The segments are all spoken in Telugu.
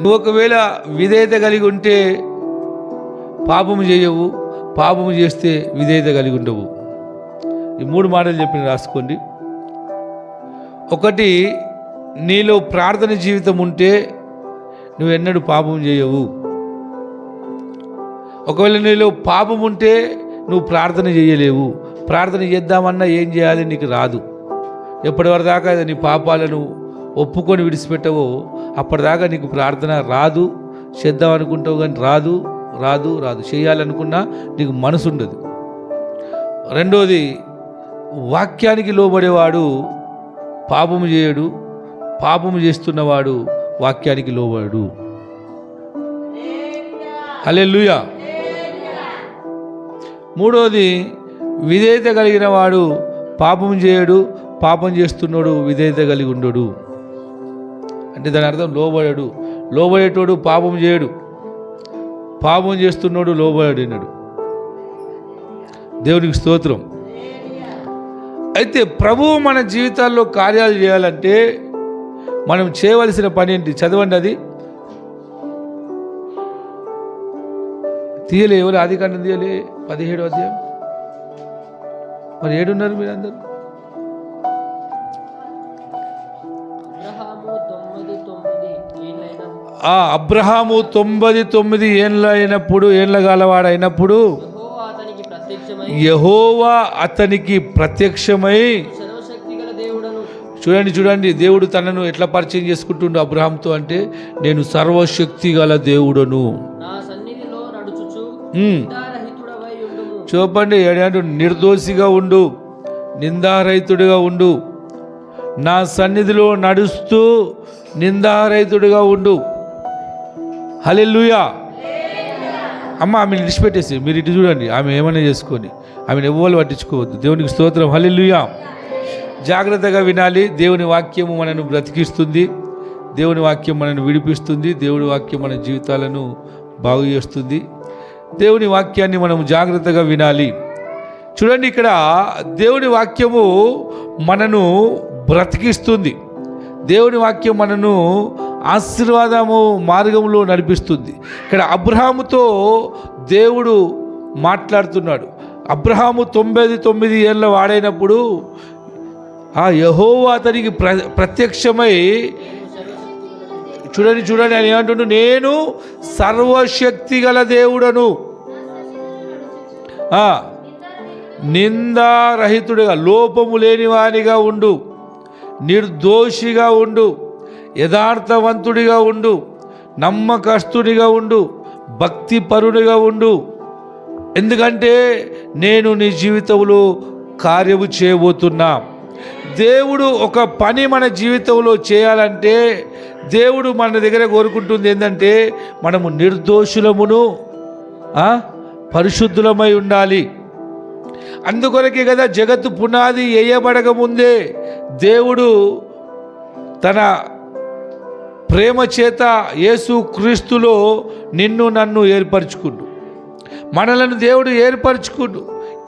నువ్వు ఒకవేళ విధేయత కలిగి ఉంటే పాపము చేయవు, పాపము చేస్తే విధేయత కలిగి ఉండవు. ఈ 3 మాటలు చెప్పిన రాసుకోండి. ఒకటి, నీలో ప్రార్థన జీవితం ఉంటే నువ్వు ఎన్నడూ పాపం చేయవు. ఒకవేళ నీలో పాపం ఉంటే నువ్వు ప్రార్థన చేయలేవు. ప్రార్థన చేద్దామన్నా ఏం చేయాలి, నీకు రాదు. ఎప్పటివరదాకా నీ పాపాలను ఒప్పుకొని విడిచిపెట్టవో అప్పటిదాకా నీకు ప్రార్థన రాదు. చేద్దాం అనుకుంటావు కానీ రాదు రాదు రాదు. చేయాలనుకున్నా నీకు మనసు ఉండదు. రెండోది, వాక్యానికి లోబడేవాడు పాపము చేయడు, పాపము చేస్తున్నవాడు వాక్యానికి లోబడు. హల్లెలూయా. మూడోది, విధేయత కలిగిన వాడు పాపం చేయడు, పాపం చేస్తున్నాడు విధేయత కలిగి ఉండడు. అంటే దాని అర్థం లోబడడు. లోబడేటోడు పాపం చేయడు, పాపం చేస్తున్నాడు లోబడడు అన్నాడు. దేవునికి స్తోత్రం. అయితే ప్రభువు మన జీవితాల్లో కార్యాలు చేయాలంటే మనం చేయవలసిన పని ఏంటి? చదవండి. అది తీయలే, ఎవరు ఆదికాండం తీయలే 17వ అధ్యాయం. మరి ఏడున్నారు మీరందరూ? అబ్రహాము 99 ఏండ్ల అయినప్పుడు, ఏండ్ల గలవాడైనప్పుడు యెహోవా అతనికి ప్రత్యక్షమై, చూడండి దేవుడు తనను ఎట్లా పరిచయం చేసుకుంటుండు అబ్రహాంతో అంటే, నేను సర్వశక్తి గల దేవుడను. చూపండి, నిర్దోషిగా ఉండు, నిందారహితుడిగా ఉండు, నా సన్నిధిలో నడుస్తూ నిందారహితుడిగా ఉండు. హల్లెలూయా. అమ్మ ఆమెను విడిచిపెట్టేసి మీరు ఇటు చూడండి, ఆమె ఏమైనా చేసుకొని ఆమెను ఎవ్వరు పట్టించుకోవద్దు. దేవునికి స్తోత్రం. హల్లెలూయా. జాగ్రత్తగా వినాలి. దేవుని వాక్యము మనను బ్రతికిస్తుంది, దేవుని వాక్యం మనను విడిపిస్తుంది, దేవుని వాక్యం మన జీవితాలను బాగు చేస్తుంది. దేవుని వాక్యాన్ని మనం జాగ్రత్తగా వినాలి. చూడండి, ఇక్కడ దేవుని వాక్యము మనను బ్రతికిస్తుంది. దేవుని వాక్యం మనను ఆశీర్వాదము మార్గంలో నడిపిస్తుంది. ఇక్కడ అబ్రహాముతో దేవుడు మాట్లాడుతున్నాడు. అబ్రహాము 99 ఏళ్ళ వాడైనప్పుడు ఆ యెహోవా అతనికి ప్రత్యక్షమై, చూడండి ఆయన ఏమంటుండు, నేను సర్వశక్తి గల దేవుడను, నిందారహితుడిగా, లోపము లేనివానిగా ఉండు, నిర్దోషిగా ఉండు, యథార్థవంతుడిగా ఉండు, నమ్మకస్తుడిగా ఉండు, భక్తిపరుడిగా ఉండు. ఎందుకంటే నేను నీ జీవితంలో కార్యము చేయబోతున్నా. దేవుడు ఒక పని మన జీవితంలో చేయాలంటే దేవుడు మన దగ్గర కోరుకుంటుంది ఏంటంటే మనము నిర్దోషులమును పరిశుద్ధులమై ఉండాలి. అందుకొరకే కదా జగత్తు పునాది వేయబడక ముందే దేవుడు తన ప్రేమ చేత యేసు క్రీస్తులో నిన్ను నన్ను ఏర్పరచుకుండు. మనలను దేవుడు ఏర్పరచుకుండు,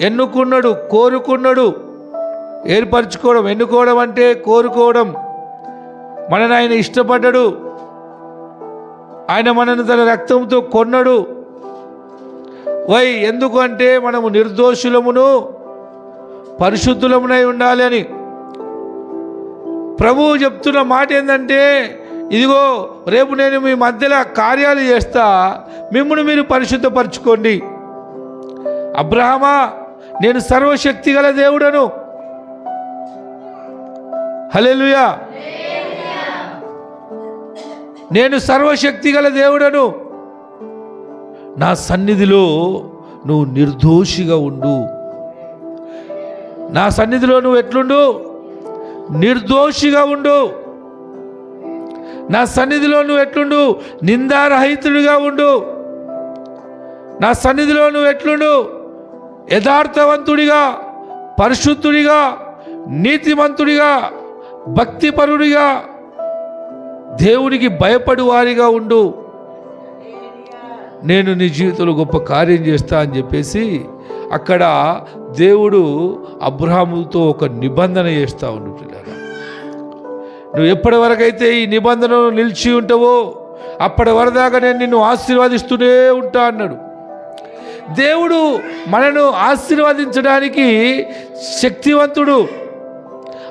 ఎన్నుకున్నాడు, కోరుకున్నాడు. ఏర్పరచుకోవడం, ఎన్నుకోవడం అంటే కోరుకోవడం. మనని ఆయన ఇష్టపడ్డాడు, ఆయన మనను తన రక్తంతో కొన్నాడు. ఎందుకు అంటే మనము నిర్దోషులమును పరిశుద్ధులమునై ఉండాలి అని. ప్రభువు చెప్తున్న మాట ఏంటంటే, ఇదిగో రేపు నేను మీ మధ్యలో కార్యాలు చేస్తా, మిమ్మల్ని మీరు పరిశుద్ధపరచుకోండి. అబ్రహామా, నేను సర్వశక్తి గల దేవుడను. హల్లెలూయా. నేను సర్వశక్తి గల దేవుడను, నా సన్నిధిలో నువ్వు నిర్దోషిగా ఉండు. నా సన్నిధిలో నువ్వు ఎట్లుండు? నిర్దోషిగా ఉండు. నా సన్నిధిలో నువ్వు ఎట్లుండు? నిందారహితుడిగా ఉండు. నా సన్నిధిలో నువ్వు ఎట్లుండు? యథార్థవంతుడిగా, పరిశుద్ధుడిగా, నీతిమంతుడిగా, భక్తిపరుడిగా, దేవునికి భయపడు వారిగా ఉండు. నేను నీ జీవితంలో గొప్ప కార్యం చేస్తా అని చెప్పేసి అక్కడ దేవుడు అబ్రహాముతో ఒక నిబంధన చేస్తూ ఉండు. నువ్వు ఎప్పటి వరకైతే ఈ నిబంధనను నిలిచి ఉంటావో అప్పటి వరదాకా నేను నిన్ను ఆశీర్వదిస్తూనే ఉంటా అన్నాడు. దేవుడు మనను ఆశీర్వదించడానికి శక్తివంతుడు.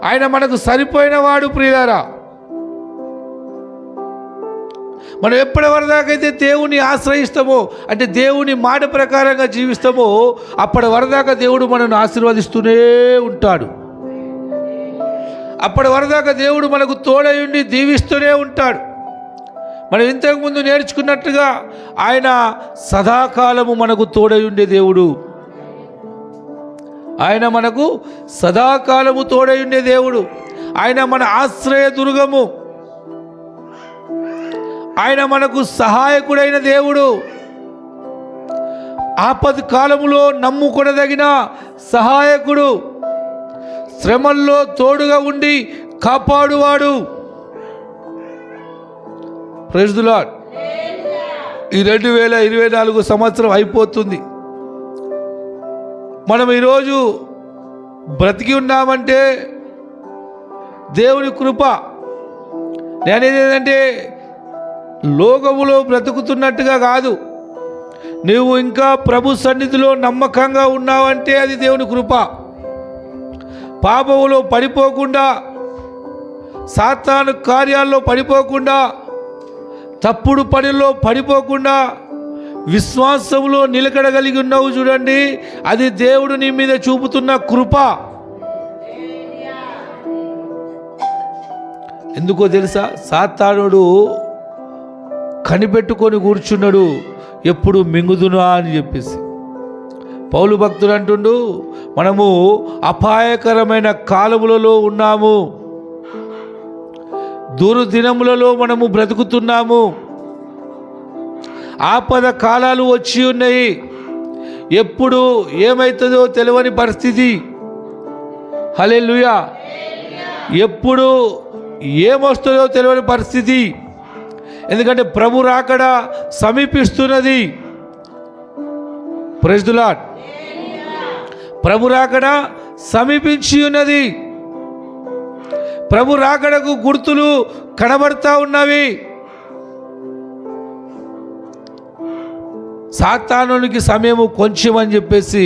ఆయన మనకు సరిపోయిన వాడు. ప్రియులారా, మనం ఎప్పటి వరదాకైతే దేవుని ఆశ్రయిస్తామో, అంటే దేవుని మాట ప్రకారంగా జీవిస్తామో, అప్పటి వరదాకా దేవుడు మనను ఆశీర్వదిస్తూనే ఉంటాడు. అప్పటి వరదాకా దేవుడు మనకు తోడయుండి దీవిస్తూనే ఉంటాడు. మనం ఇంతకుముందు నేర్చుకున్నట్టుగా ఆయన సదాకాలము మనకు తోడయుండే దేవుడు. ఆయన మనకు సదాకాలము తోడయుండే దేవుడు. ఆయన మన ఆశ్రయ దుర్గము. ఆయన మనకు సహాయకుడైన దేవుడు. ఆపద కాలములో నమ్ముకొనదగిన సహాయకుడు. శ్రమల్లో తోడుగా ఉండి కాపాడువాడు. Praise the Lord. ఈ 2024 సంవత్సరం అయిపోతుంది. మనం ఈరోజు బ్రతికి ఉన్నామంటే దేవుని కృప. నేనేది ఏంటంటే లోకములో బ్రతుకుతున్నట్టుగా కాదు, నువ్వు ఇంకా ప్రభు సన్నిధిలో నమ్మకంగా ఉన్నావంటే అది దేవుని కృప. పాపములో పడిపోకుండా, సాతాను కార్యాల్లో పడిపోకుండా, తప్పుడు పనిలో పడిపోకుండా విశ్వాసంలో నిలకడగలిగి ఉన్నావు చూడండి, అది దేవుడు నీ మీద చూపుతున్న కృప. ఎందుకో తెలుసా? సాతానుడు కనిపెట్టుకొని కూర్చున్నాడు, ఎప్పుడు మింగుదునా అని చెప్పేసి. పౌలు భక్తుడు అంటుండు, మనము అపాయకరమైన కాలములలో ఉన్నాము, దుర్దినములలో మనము బ్రతుకుతున్నాము, ఆపద కాలాలు వచ్చి ఉన్నాయి, ఎప్పుడు ఏమవుతుందో తెలియని పరిస్థితి. హల్లెలూయా. ఎప్పుడు ఏమొస్తుందో తెలియని పరిస్థితి. ఎందుకంటే ప్రభు రాకడ సమీపిస్తున్నది. Praise the Lord. ప్రభు రాకడ సమీపించి ఉన్నది. ప్రభు రాకడకు గుర్తులు కనబడతా ఉన్నవి. సాతానునికి సమయము కొంచెం అని చెప్పేసి,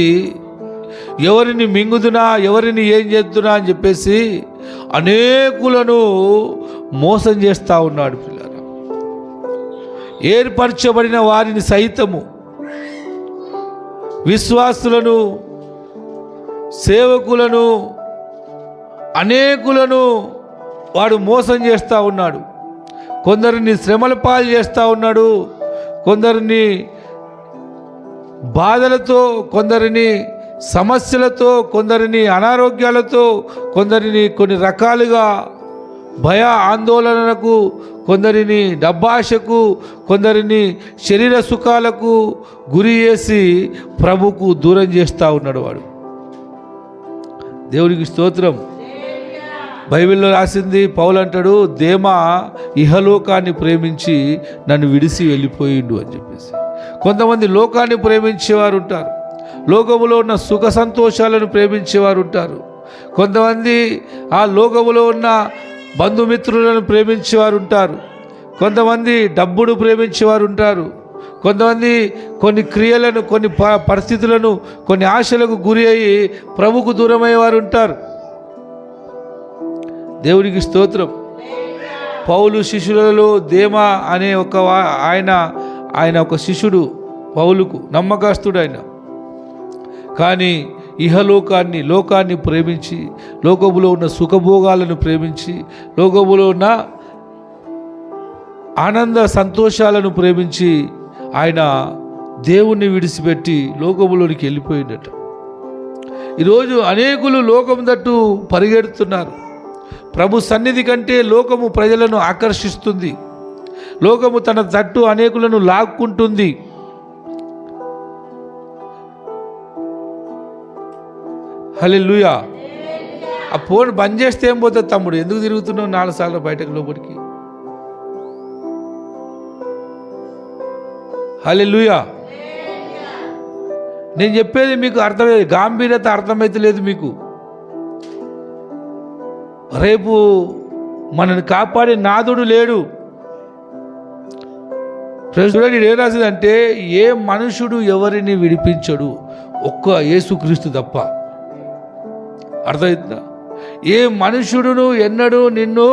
ఎవరిని మింగుదునా, ఎవరిని ఏం చేద్దునా అని చెప్పేసి అనేకులను మోసం చేస్తూ ఉన్నాడు. పిల్లలు, ఏర్పరచబడిన వారిని సైతము, విశ్వాసులను, సేవకులను, అనేకులను వాడు మోసం చేస్తూ ఉన్నాడు. కొందరిని శ్రమల పాలు చేస్తూ ఉన్నాడు, కొందరిని బాధలతో, కొందరిని సమస్యలతో, కొందరిని అనారోగ్యాలతో, కొందరిని కొన్ని రకాలుగా భయ ఆందోళనలకు, కొందరిని డబ్బాశకు, కొందరిని శరీర సుఖాలకు గురి చేసి ప్రభుకు దూరం చేస్తూ ఉన్నాడు వాడు. దేవునికి స్తోత్రం. బైబిల్లో రాసింది, పౌలు అంటాడు, దేమా ఇహలోకాన్ని ప్రేమించి నన్ను విడిసి వెళ్ళిపోయిండు అని చెప్పేసి. కొంతమంది లోకాన్ని ప్రేమించేవారు ఉంటారు, లోకములో ఉన్న సుఖ సంతోషాలను ప్రేమించేవారు ఉంటారు. కొంతమంది ఆ లోకములో ఉన్న బంధుమిత్రులను ప్రేమించేవారు ఉంటారు. కొంతమంది డబ్బును ప్రేమించేవారు ఉంటారు. కొంతమంది కొన్ని క్రియలను, కొన్ని పరిస్థితులను, కొన్ని ఆశలకు గురి అయ్యి ప్రభుకు దూరమయ్యేవారు ఉంటారు. దేవునికి స్తోత్రం. పౌలు శిష్యులలో దేమా అనే ఆయన ఒక శిష్యుడు, పౌలుకు నమ్మకస్తుడు ఆయన. కానీ లోకాన్ని ప్రేమించి, లోకములో ఉన్న సుఖభోగాలను ప్రేమించి, లోకములో ఉన్న ఆనంద సంతోషాలను ప్రేమించి ఆయన దేవుణ్ణి విడిచిపెట్టి లోకములోనికి వెళ్ళిపోయిందట. ఈరోజు అనేకులు లోకం తట్టు పరిగెడుతున్నారు. ప్రభు సన్నిధి కంటే లోకము ప్రజలను ఆకర్షిస్తుంది. లోకము తన తట్టు అనేకులను లాక్కుంటుంది. హల్లెలూయా. ఆ ఫోన్ బంద్ చేస్తే ఏం పోతుంది తమ్ముడు? ఎందుకు తిరుగుతున్నావు 4 సార్లు బయటకు లోపలికి? హల్లెలూయా. నేను చెప్పేది మీకు అర్థమయ్యేది, గాంభీర్యత అర్థమైతలేదు మీకు. రేపు మనల్ని కాపాడే నాదుడు లేడు. చూడండి ఏం రాసిందంటే, ఏ మనుషుడు ఎవరిని విడిపించడు, ఒక్క యేసుక్రీస్తు తప్ప. అర్థమవుతుందా? ఏ మనుషుడును ఎన్నడూ నిన్ను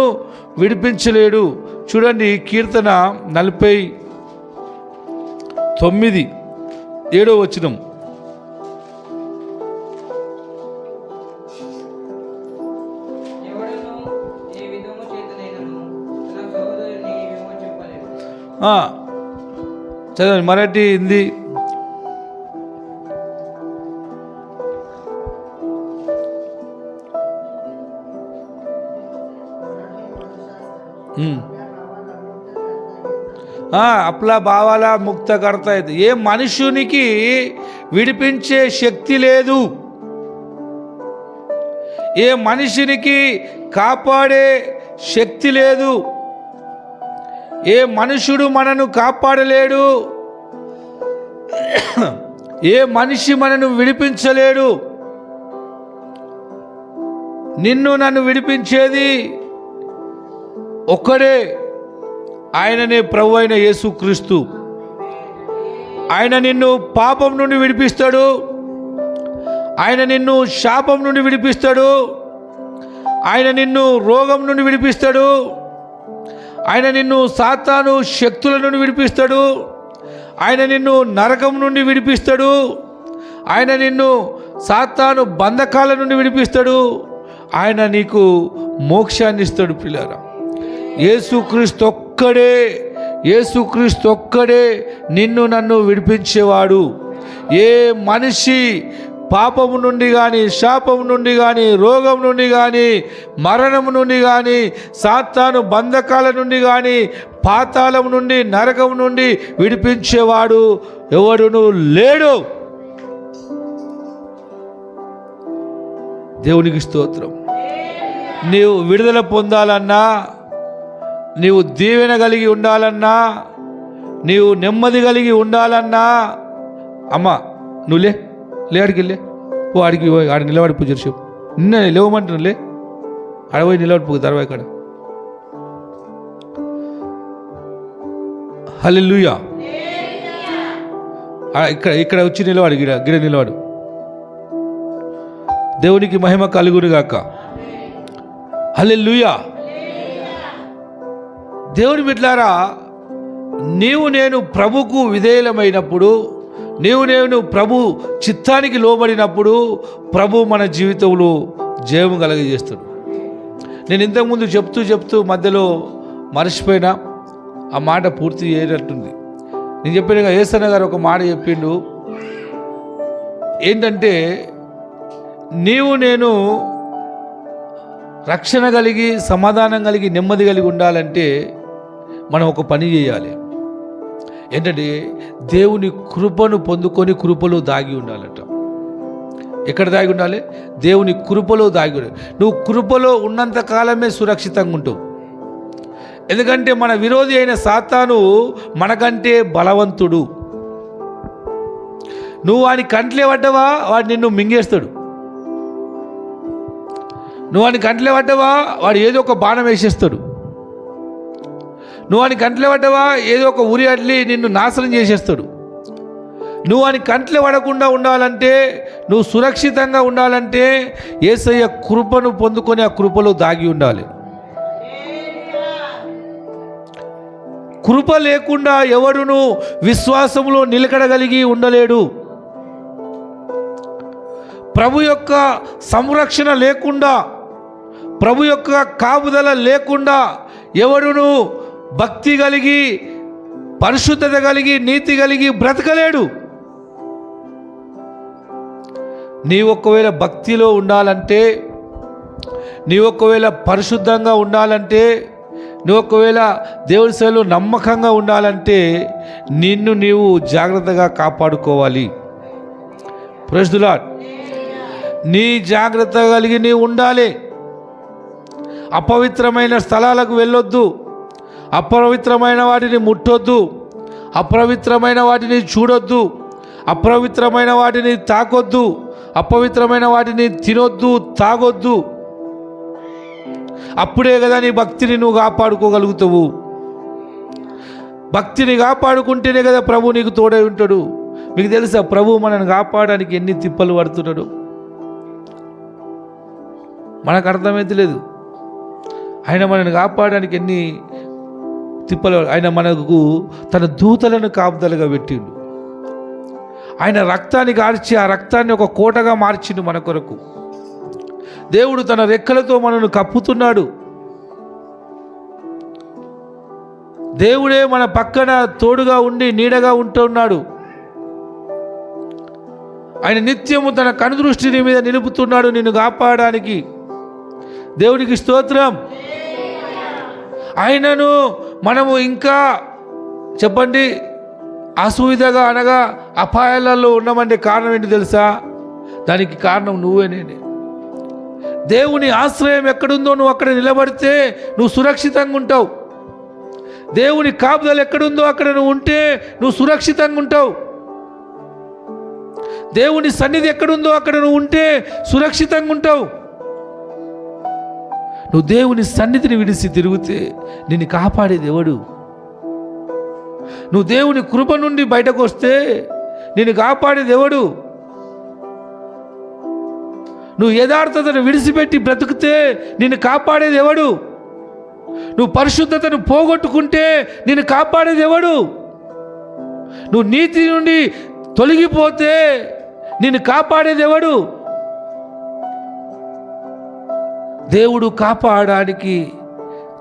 విడిపించలేడు. చూడండి కీర్తన 49:7. చదవండి, మరాఠీ, హిందీ. అప్లా భావాల ముక్తకర్త అయితే ఏ మనుషునికి విడిపించే శక్తి లేదు, ఏ మనిషినికి కాపాడే శక్తి లేదు, ఏ మనుషుడు మనను కాపాడలేడు, ఏ మనిషి మనను విడిపించలేడు. నిన్ను నన్ను విడిపించేది ఒక్కడే, ఆయననే ప్రభు అయిన యేసుక్రీస్తు. ఆయన నిన్ను పాపం నుండి విడిపిస్తాడు, ఆయన నిన్ను శాపం నుండి విడిపిస్తాడు, ఆయన నిన్ను రోగం నుండి విడిపిస్తాడు, ఆయన నిన్ను సాతాను శక్తుల నుండి విడిపిస్తాడు, ఆయన నిన్ను నరకం నుండి విడిపిస్తాడు, ఆయన నిన్ను సాతాను బంధకాల నుండి విడిపిస్తాడు, ఆయన నీకు మోక్షాన్ని ఇస్తాడు. పిల్లారా, యేసుక్రీస్తు ఒక్కడే నిన్ను నన్ను విడిపించేవాడు. ఏ మనిషి పాపము నుండి కానీ, శాపము నుండి కానీ, రోగం నుండి కానీ, మరణము నుండి కానీ, సాతాను బంధకాల నుండి కానీ, పాతాళం నుండి, నరకం నుండి విడిపించేవాడు ఎవడును లేడు. దేవునికి స్తోత్రం. నీవు విడుదల పొందాలన్నా, నీవు దీవెన కలిగి ఉండాలన్నా, నీవు నెమ్మది కలిగి ఉండాలన్నా, అమ్మా నువ్వు లేడికి వెళ్ళే ఓ ఆడికి ఆడ నిలబడి పూజ చెప్పు. నిన్న లేవమంటున్నాలే, ఆడపోయి నిలబడిపో దర్వాయి కాడ. హల్లెలూయా. ఇక్కడ వచ్చి నిలవాడు, గిడ నిలవాడు. దేవునికి మహిమ కలుగునుగాక. హల్లెలూయా. దేవుని బిడ్డలారా, నీవు నేను ప్రభుకు విధేయులమైనప్పుడు, నీవు నేను ప్రభు చిత్తానికి లోబడినప్పుడు ప్రభు మన జీవితంలో జయము కలగజేస్తాడు. నేను ఇంతకుముందు చెప్తూ మధ్యలో మర్చిపోయినా, ఆ మాట పూర్తి చేయనట్టుంది. నేను చెప్పినగా యేసన్న గారు ఒక మాట చెప్పిండు, ఏంటంటే నీవు నేను రక్షణ కలిగి, సమాధానం కలిగి, నెమ్మది కలిగి ఉండాలంటే మనం ఒక పని చేయాలి. ఏంటంటే దేవుని కృపను పొందుకొని కృపలో దాగి ఉండాలట. ఎక్కడ దాగి ఉండాలి? దేవుని కృపలో దాగి ఉండాలి. నువ్వు కృపలో ఉన్నంత కాలమే సురక్షితంగా ఉంటావు. ఎందుకంటే మన విరోధి అయిన సాతాను మనకంటే బలవంతుడు. నువ్వు వాని కంట్లే పడ్డవా, వాడు నిన్ను మింగేస్తాడు. నువ్వు వాని కంట్లే పడ్డవా, వాడు ఏదో ఒక బాణం వేసేస్తాడు. నువ్వు అని కంట్లో పడ్డవా, ఏదో ఒక ఉరి అడ్లి నిన్ను నాశనం చేసేస్తాడు. నువ్వు అని కంట్లో పడకుండా ఉండాలంటే, నువ్వు సురక్షితంగా ఉండాలంటే యేసయ్య కృపను పొందుకొని ఆ కృపలో దాగి ఉండాలి. కృప లేకుండా ఎవడును విశ్వాసంలో నిలకడగలిగి ఉండలేడు. ప్రభు యొక్క సంరక్షణ లేకుండా, ప్రభు యొక్క కాపుదల లేకుండా ఎవడును భక్తి కలిగి, పరిశుద్ధత కలిగి, నీతి కలిగి బ్రతకలేడు. నీ ఒకవేళ భక్తిలో ఉండాలంటే, నీ ఒకవేళ పరిశుద్ధంగా ఉండాలంటే, నీ ఒకవేళ దేవుని సేవలో నమ్మకంగా ఉండాలంటే నిన్ను నీవు జాగ్రత్తగా కాపాడుకోవాలి. Praise the lord. నీ జాగ్రత్త కలిగి నీవు ఉండాలి. అపవిత్రమైన స్థలాలకు వెళ్ళొద్దు, అపవిత్రమైన వాటిని ముట్టొద్దు, అపవిత్రమైన వాటిని చూడొద్దు, అపవిత్రమైన వాటిని తాకొద్దు, అపవిత్రమైన వాటిని తినొద్దు, తాగొద్దు. అప్పుడే కదా నీ భక్తిని నువ్వు కాపాడుకోగలుగుతావు. భక్తిని కాపాడుకుంటేనే కదా ప్రభు నీకు తోడై ఉంటాడు. మీకు తెలుసా ప్రభు మనల్ని కాపాడడానికి ఎన్ని తిప్పలు పడుతున్నాడు? మనకు అర్థమైతే లేదు. ఆయన మనల్ని కాపాడడానికి ఎన్ని తిప్పలు. ఆయన మనకు తన దూతలను కాపుదలుగా పెట్టిండు. ఆయన రక్తాన్ని కార్చి ఆ రక్తాన్ని ఒక కోటగా మార్చిండు మన కొరకు. దేవుడు తన రెక్కలతో మనను కప్పుతున్నాడు. దేవుడే మన పక్కన తోడుగా ఉండి నీడగా ఉంటున్నాడు. ఆయన నిత్యము తన కనుదృష్టిని మీద నిలుపుతున్నాడు నిన్ను కాపాడడానికి. దేవుడికి స్తోత్రం. ఆయనను మనము ఇంకా చెప్పండి అసువిధగా అనగా అపాయాలలో ఉన్నామంటే కారణం ఏంటి తెలుసా? దానికి కారణం నువ్వే, నేనే. దేవుని ఆశ్రయం ఎక్కడుందో నువ్వు అక్కడ నిలబడితే నువ్వు సురక్షితంగా ఉంటావు. దేవుని కాపుదల ఎక్కడుందో అక్కడ నువ్వు ఉంటే నువ్వు సురక్షితంగా ఉంటావు. దేవుని సన్నిధి ఎక్కడుందో అక్కడ నువ్వు ఉంటే సురక్షితంగా ఉంటావు. నువ్వు దేవుని సన్నిధిని విడిచి తిరిగితే నిన్ను కాపాడేది ఎవడు? నువ్వు దేవుని కృప నుండి బయటకు వస్తే నిన్ను కాపాడేది ఎవడు? నువ్వు యథార్థతను విడిచిపెట్టి బ్రతుకుతే నిన్ను కాపాడేది ఎవడు? నువ్వు పరిశుద్ధతను పోగొట్టుకుంటే నిన్ను కాపాడేది ఎవడు? నువ్వు నీతి నుండి తొలగిపోతే నిన్ను కాపాడేది ఎవడు? దేవుడు కాపాడడానికి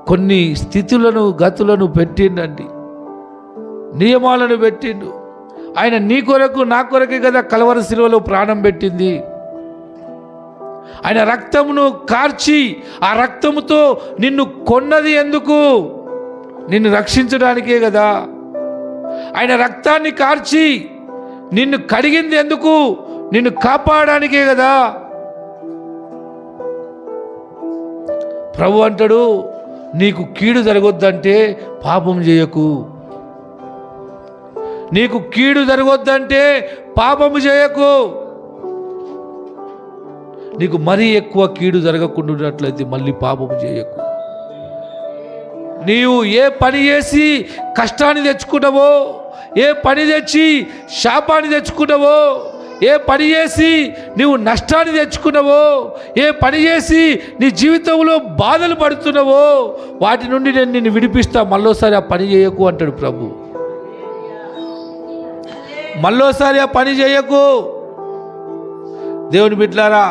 కొన్ని స్థితులను గతులను పెట్టిండండి, నియమాలను పెట్టిండు. ఆయన నీ కొరకు నా కొరకే కదా కలవరి శిలువలో ప్రాణం పెట్టింది. ఆయన రక్తమును కార్చి ఆ రక్తముతో నిన్ను కొన్నది ఎందుకు? నిన్ను రక్షించడానికే కదా. ఆయన రక్తాన్ని కార్చి నిన్ను కడిగింది ఎందుకు? నిన్ను కాపాడడానికే కదా. ప్రభు అంటాడు, నీకు కీడు జరగొద్దంటే పాపం చేయకు. నీకు కీడు జరగొద్దంటే పాపము చేయకు. నీకు మరీ ఎక్కువ కీడు జరగకుండాట్లయితే మళ్ళీ పాపము చేయకు. నీవు ఏ పని చేసి కష్టాన్ని తెచ్చుకుంటావో, ఏ పని తెచ్చి శాపాన్ని తెచ్చుకుంటావో, ఏ పని చేసి నీవు నష్టాన్ని తెచ్చుకున్నావో, ఏ పని చేసి నీ జీవితంలో బాధలు పడుతున్నావో వాటి నుండి నేను నిన్ను విడిపిస్తా. మళ్ళోసారి ఆ పని చేయకు అంటాడు ప్రభు. మళ్ళోసారి ఆ పని చేయకు. దేవుని బిడ్డలారా,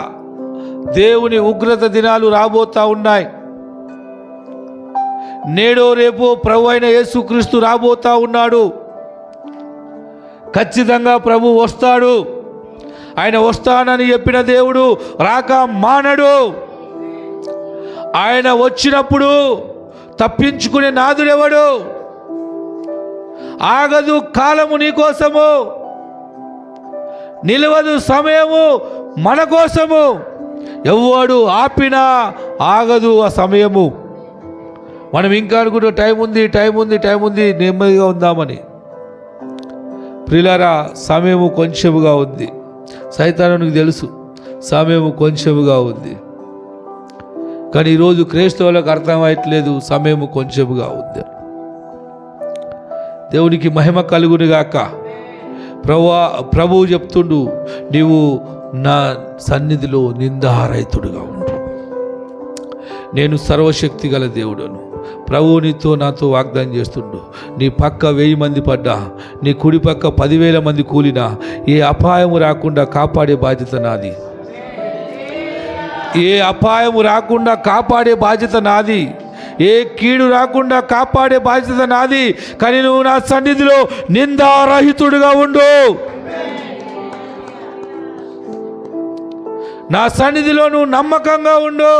దేవుని ఉగ్రత దినాలు రాబోతా ఉన్నాయి. నేడో రేపో ప్రభు అయిన యేసుక్రీస్తు రాబోతా ఉన్నాడు. ఖచ్చితంగా ప్రభు వస్తాడు. ఆయన వస్తానని చెప్పిన దేవుడు రాక మానడు. ఆయన వచ్చినప్పుడు తప్పించుకునే నాదుడెవడు? ఆగదు కాలము నీ కోసము, నిలవదు సమయము మన కోసము. ఎవడు ఆపినా ఆగదు ఆ సమయము. మనం ఇంకా అనుకుంటే టైం ఉంది నెమ్మదిగా ఉందామని. ప్రియులారా, సమయము కొంచెముగా ఉంది. సైతానునికి తెలుసు సమయము కొంచెముగా ఉంది. కానీ ఈరోజు క్రైస్తవులకు అర్థమయ్యట్లేదు సమయము కొంచెముగా ఉంది. దేవునికి మహిమ కలుగునుగాక. ప్రభువు చెప్తుండు, నీవు నా సన్నిధిలో నిందారహితుడుగా ఉండు. నేను సర్వశక్తి గల దేవుడను. ప్రభువు నీతో నాతో వాగ్దానం చేస్తుండు. నీ పక్క 1000 మంది పడ్డా, నీ కుడి పక్క 10,000 మంది కూలినా ఏ అపాయము రాకుండా కాపాడే బాధ్యత నాది. ఏ అపాయము రాకుండా కాపాడే బాధ్యత నాది. ఏ కీడు రాకుండా కాపాడే బాధ్యత నాది. కానీ నువ్వు నా సన్నిధిలో నిందారహితుడుగా ఉండు. నా సన్నిధిలో నువ్వు నమ్మకంగా ఉండు.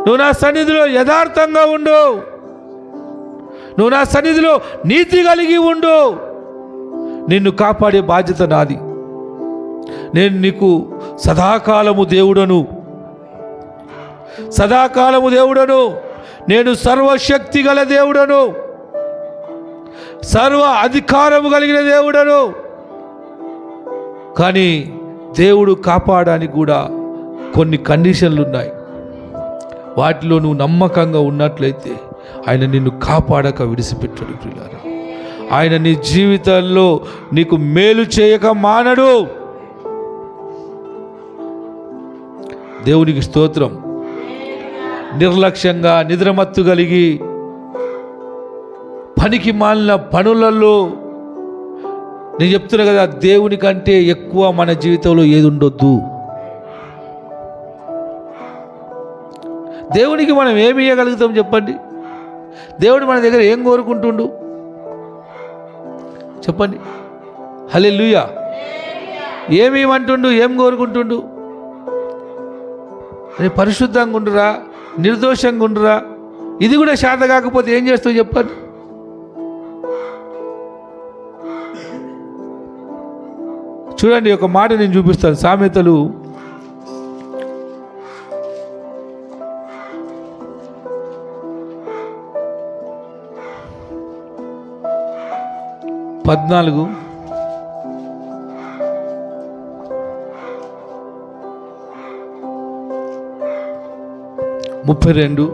నువ్వు నా సన్నిధిలో యథార్థంగా ఉండు. నువ్వు నా సన్నిధిలో నీతి కలిగి ఉండు. నిన్ను కాపాడే బాధ్యత నాది. నేను నీకు సదాకాలము దేవుడను. సదాకాలము దేవుడను. నేను సర్వశక్తి గల దేవుడను. సర్వ అధికారము కలిగిన దేవుడను. కానీ దేవుడు కాపాడడానికి కూడా కొన్ని కండిషన్లు ఉన్నాయి. వాటిలో నువ్వు నమ్మకంగా ఉన్నట్లయితే ఆయన నిన్ను కాపాడక విడిచిపెట్టాడు ప్రియులారా. ఆయన నీ జీవితంలో నీకు మేలు చేయక మానడు. దేవునికి స్తోత్రం. నిర్లక్ష్యంగా నిద్రమత్తు కలిగి పనికి మాలిన పనులలో నేను చెప్తున్నా కదా, దేవుని కంటే ఎక్కువ మన జీవితంలో ఏది ఉండొద్దు. దేవునికి మనం ఏమి ఇవ్వగలుగుతాం చెప్పండి? దేవుడు మన దగ్గర ఏం కోరుకుంటుండు చెప్పండి? హల్లెలూయా. ఏమి ఇవ్వమంటుండు? ఏం కోరుకుంటుండు? పరిశుద్ధంగా ఉండురా, నిర్దోషంగా ఉండురా. ఇది కూడా శాత కాకపోతే ఏం చేస్తావు చెప్పండి? చూడండి, ఒక మాట నేను చూపిస్తాను. సామెతలు 14 32.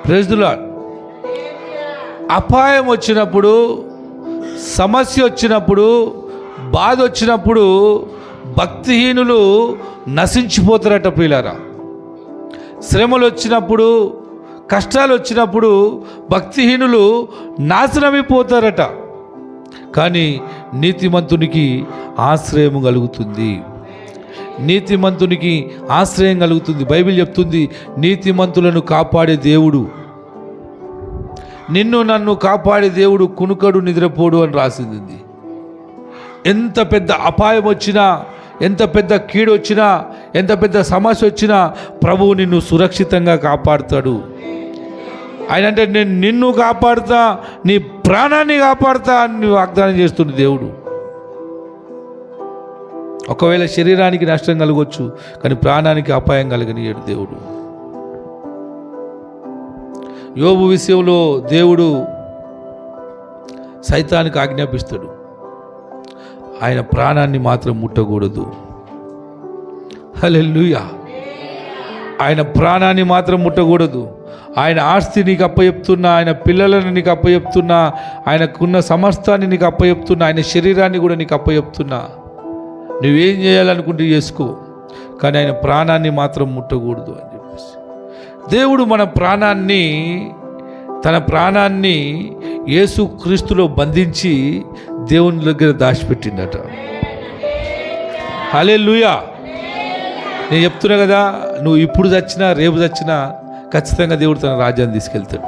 Praise the lord. అపాయం వచ్చినప్పుడు, సమస్య వచ్చినప్పుడు, బాధ వచ్చినప్పుడు భక్తిహీనులు నశించిపోతారట ప్రియులారా. శ్రమలు వచ్చినప్పుడు, కష్టాలు వచ్చినప్పుడు భక్తిహీనులు నాశనమైపోతారట. కానీ నీతిమంతునికి ఆశ్రయం కలుగుతుంది. నీతిమంతునికి ఆశ్రయం కలుగుతుంది. బైబిల్ చెప్తుంది, నీతిమంతులను కాపాడే దేవుడు, నిన్ను నన్ను కాపాడే దేవుడు కునుకడు నిద్రపోడు అని రాసింది. ఎంత పెద్ద అపాయం వచ్చినా, ఎంత పెద్ద కీడు వచ్చినా, ఎంత పెద్ద సమస్య వచ్చినా ప్రభువు నిన్ను సురక్షితంగా కాపాడుతాడు. ఆయన అంటే నేను నిన్ను కాపాడుతా, నీ ప్రాణాన్ని కాపాడుతా అని వాగ్దానం చేస్తుంది దేవుడు. ఒకవేళ శరీరానికి నష్టం కలగవచ్చు, కానీ ప్రాణానికి అపాయం కలగనియడు దేవుడు. యోబు విషయంలో దేవుడు సైతానికి ఆజ్ఞాపిస్తాడు, ఆయన ప్రాణాన్ని మాత్రం ముట్టకూడదు. హల్లెలూయా. ఆయన ప్రాణాన్ని మాత్రం ముట్టకూడదు. ఆయన ఆస్తి నీకు అప్పచెప్తున్నా, ఆయన పిల్లలను నీకు అప్పచెప్తున్నా, ఆయనకున్న సమస్తాన్ని నీకు అప్పచెప్తున్నా, ఆయన శరీరాన్ని కూడా నీకు అప్పచెప్తున్నా. నువ్వేం చేయాలనుకుంటే చేసుకో, కానీ ఆయన ప్రాణాన్ని మాత్రం ముట్టకూడదు అని చెప్పేసి దేవుడు మన ప్రాణాన్ని, తన ప్రాణాన్ని యేసు క్రీస్తులో బంధించి దేవుని దగ్గర దాచిపెట్టిందట. హల్లెలూయా. నేను చెప్తున్నా కదా, నువ్వు ఇప్పుడు చచ్చినా రేపు చచ్చినా ఖచ్చితంగా దేవుడు తన రాజ్యాన్ని తీసుకెళ్తాడు,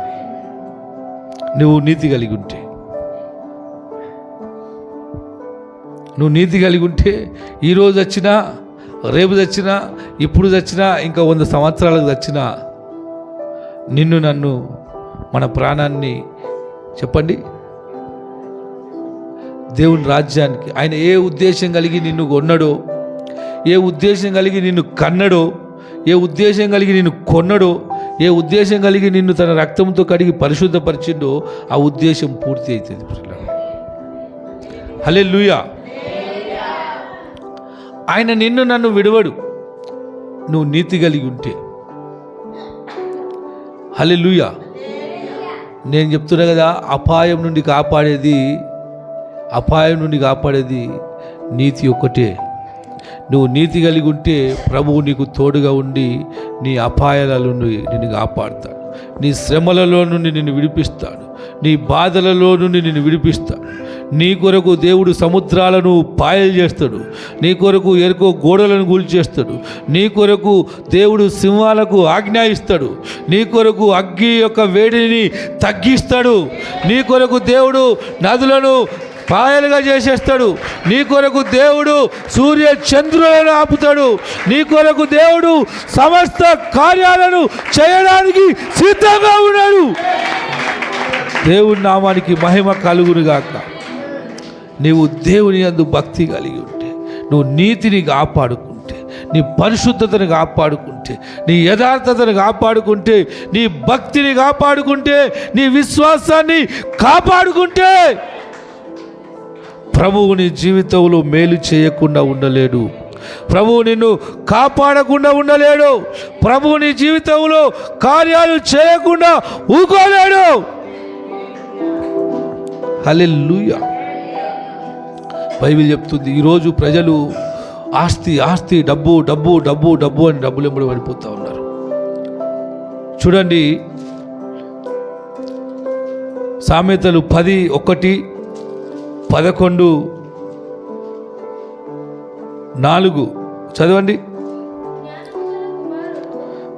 నువ్వు నీతి కలిగి ఉంటే. నువ్వు నీతి కలిగి ఉంటే ఈరోజు చచ్చినా, రేపు చచ్చినా, ఇప్పుడు చచ్చినా, ఇంకా 100 సంవత్సరాలకు చచ్చినా నిన్ను నన్ను మన ప్రాణాన్ని చెప్పండి దేవుని రాజ్యానికి, ఆయన ఏ ఉద్దేశం కలిగి నిన్ను కొన్నాడో, ఏ ఉద్దేశం కలిగి నిన్ను కన్నడో, ఏ ఉద్దేశం కలిగి నిన్ను కొన్నడో, ఏ ఉద్దేశం కలిగి నిన్ను తన రక్తంతో కడిగి పరిశుద్ధపరిచిండో ఆ ఉద్దేశం పూర్తి అవుతుంది. హల్లెలూయా. ఆయన నిన్ను నన్ను విడవడు, నువ్వు నీతి కలిగి ఉంటే. హల్లెలూయా. నేను చెప్తున్నా కదా, అపాయం నుండి కాపాడేది నీతి ఒక్కటే. నువ్వు నీతి కలిగి ఉంటే ప్రభువు నీకు తోడుగా ఉండి నీ అపాయాల నుండి నిన్ను కాపాడుతాడు, నీ శ్రమలలో నుండి నిన్ను విడిపిస్తాడు, నీ బాధలలో నుండి నిన్ను విడిపిస్తాడు. నీ కొరకు దేవుడు సముద్రాలను పాయలు చేస్తాడు, నీ కొరకు ఎరుకో గోడలను కూల్చేస్తాడు, నీ కొరకు దేవుడు సింహాలకు ఆజ్ఞాయిస్తాడు, నీ కొరకు అగ్గి యొక్క వేడిని తగ్గిస్తాడు, నీ కొరకు దేవుడు నదులను పాయలుగా చేసేస్తాడు, నీ కొరకు దేవుడు సూర్య చంద్రులను ఆపుతాడు, నీ కొరకు దేవుడు సమస్త కార్యాలను చేయడానికి సిద్ధంగా ఉన్నాడు. దేవుని నామానికి మహిమ కలుగునుగాక. నీవు దేవుని యందు భక్తి కలిగి ఉంటే, నువ్వు నీతిని కాపాడుకుంటే, నీ పరిశుద్ధతను కాపాడుకుంటే, నీ యథార్థతను కాపాడుకుంటే, నీ భక్తిని కాపాడుకుంటే, నీ విశ్వాసాన్ని కాపాడుకుంటే ప్రభువు నీ జీవితంలో మేలు చేయకుండా ఉండలేడు. ప్రభువు నిన్ను కాపాడకుండా ఉండలేడు. ప్రభువు నీ జీవితంలో కార్యాలు చేయకుండా ఊకోలేడు. హల్లెలూయా. బైబిల్ చెప్తుంది, ఈరోజు ప్రజలు ఆస్తి ఆస్తి, డబ్బు డబ్బు డబ్బు డబ్బు అని డబ్బులు ఎంబడి పడిపోతూ ఉన్నారు. చూడండి, సామెతలు 10:1, 11:4 చదవండి.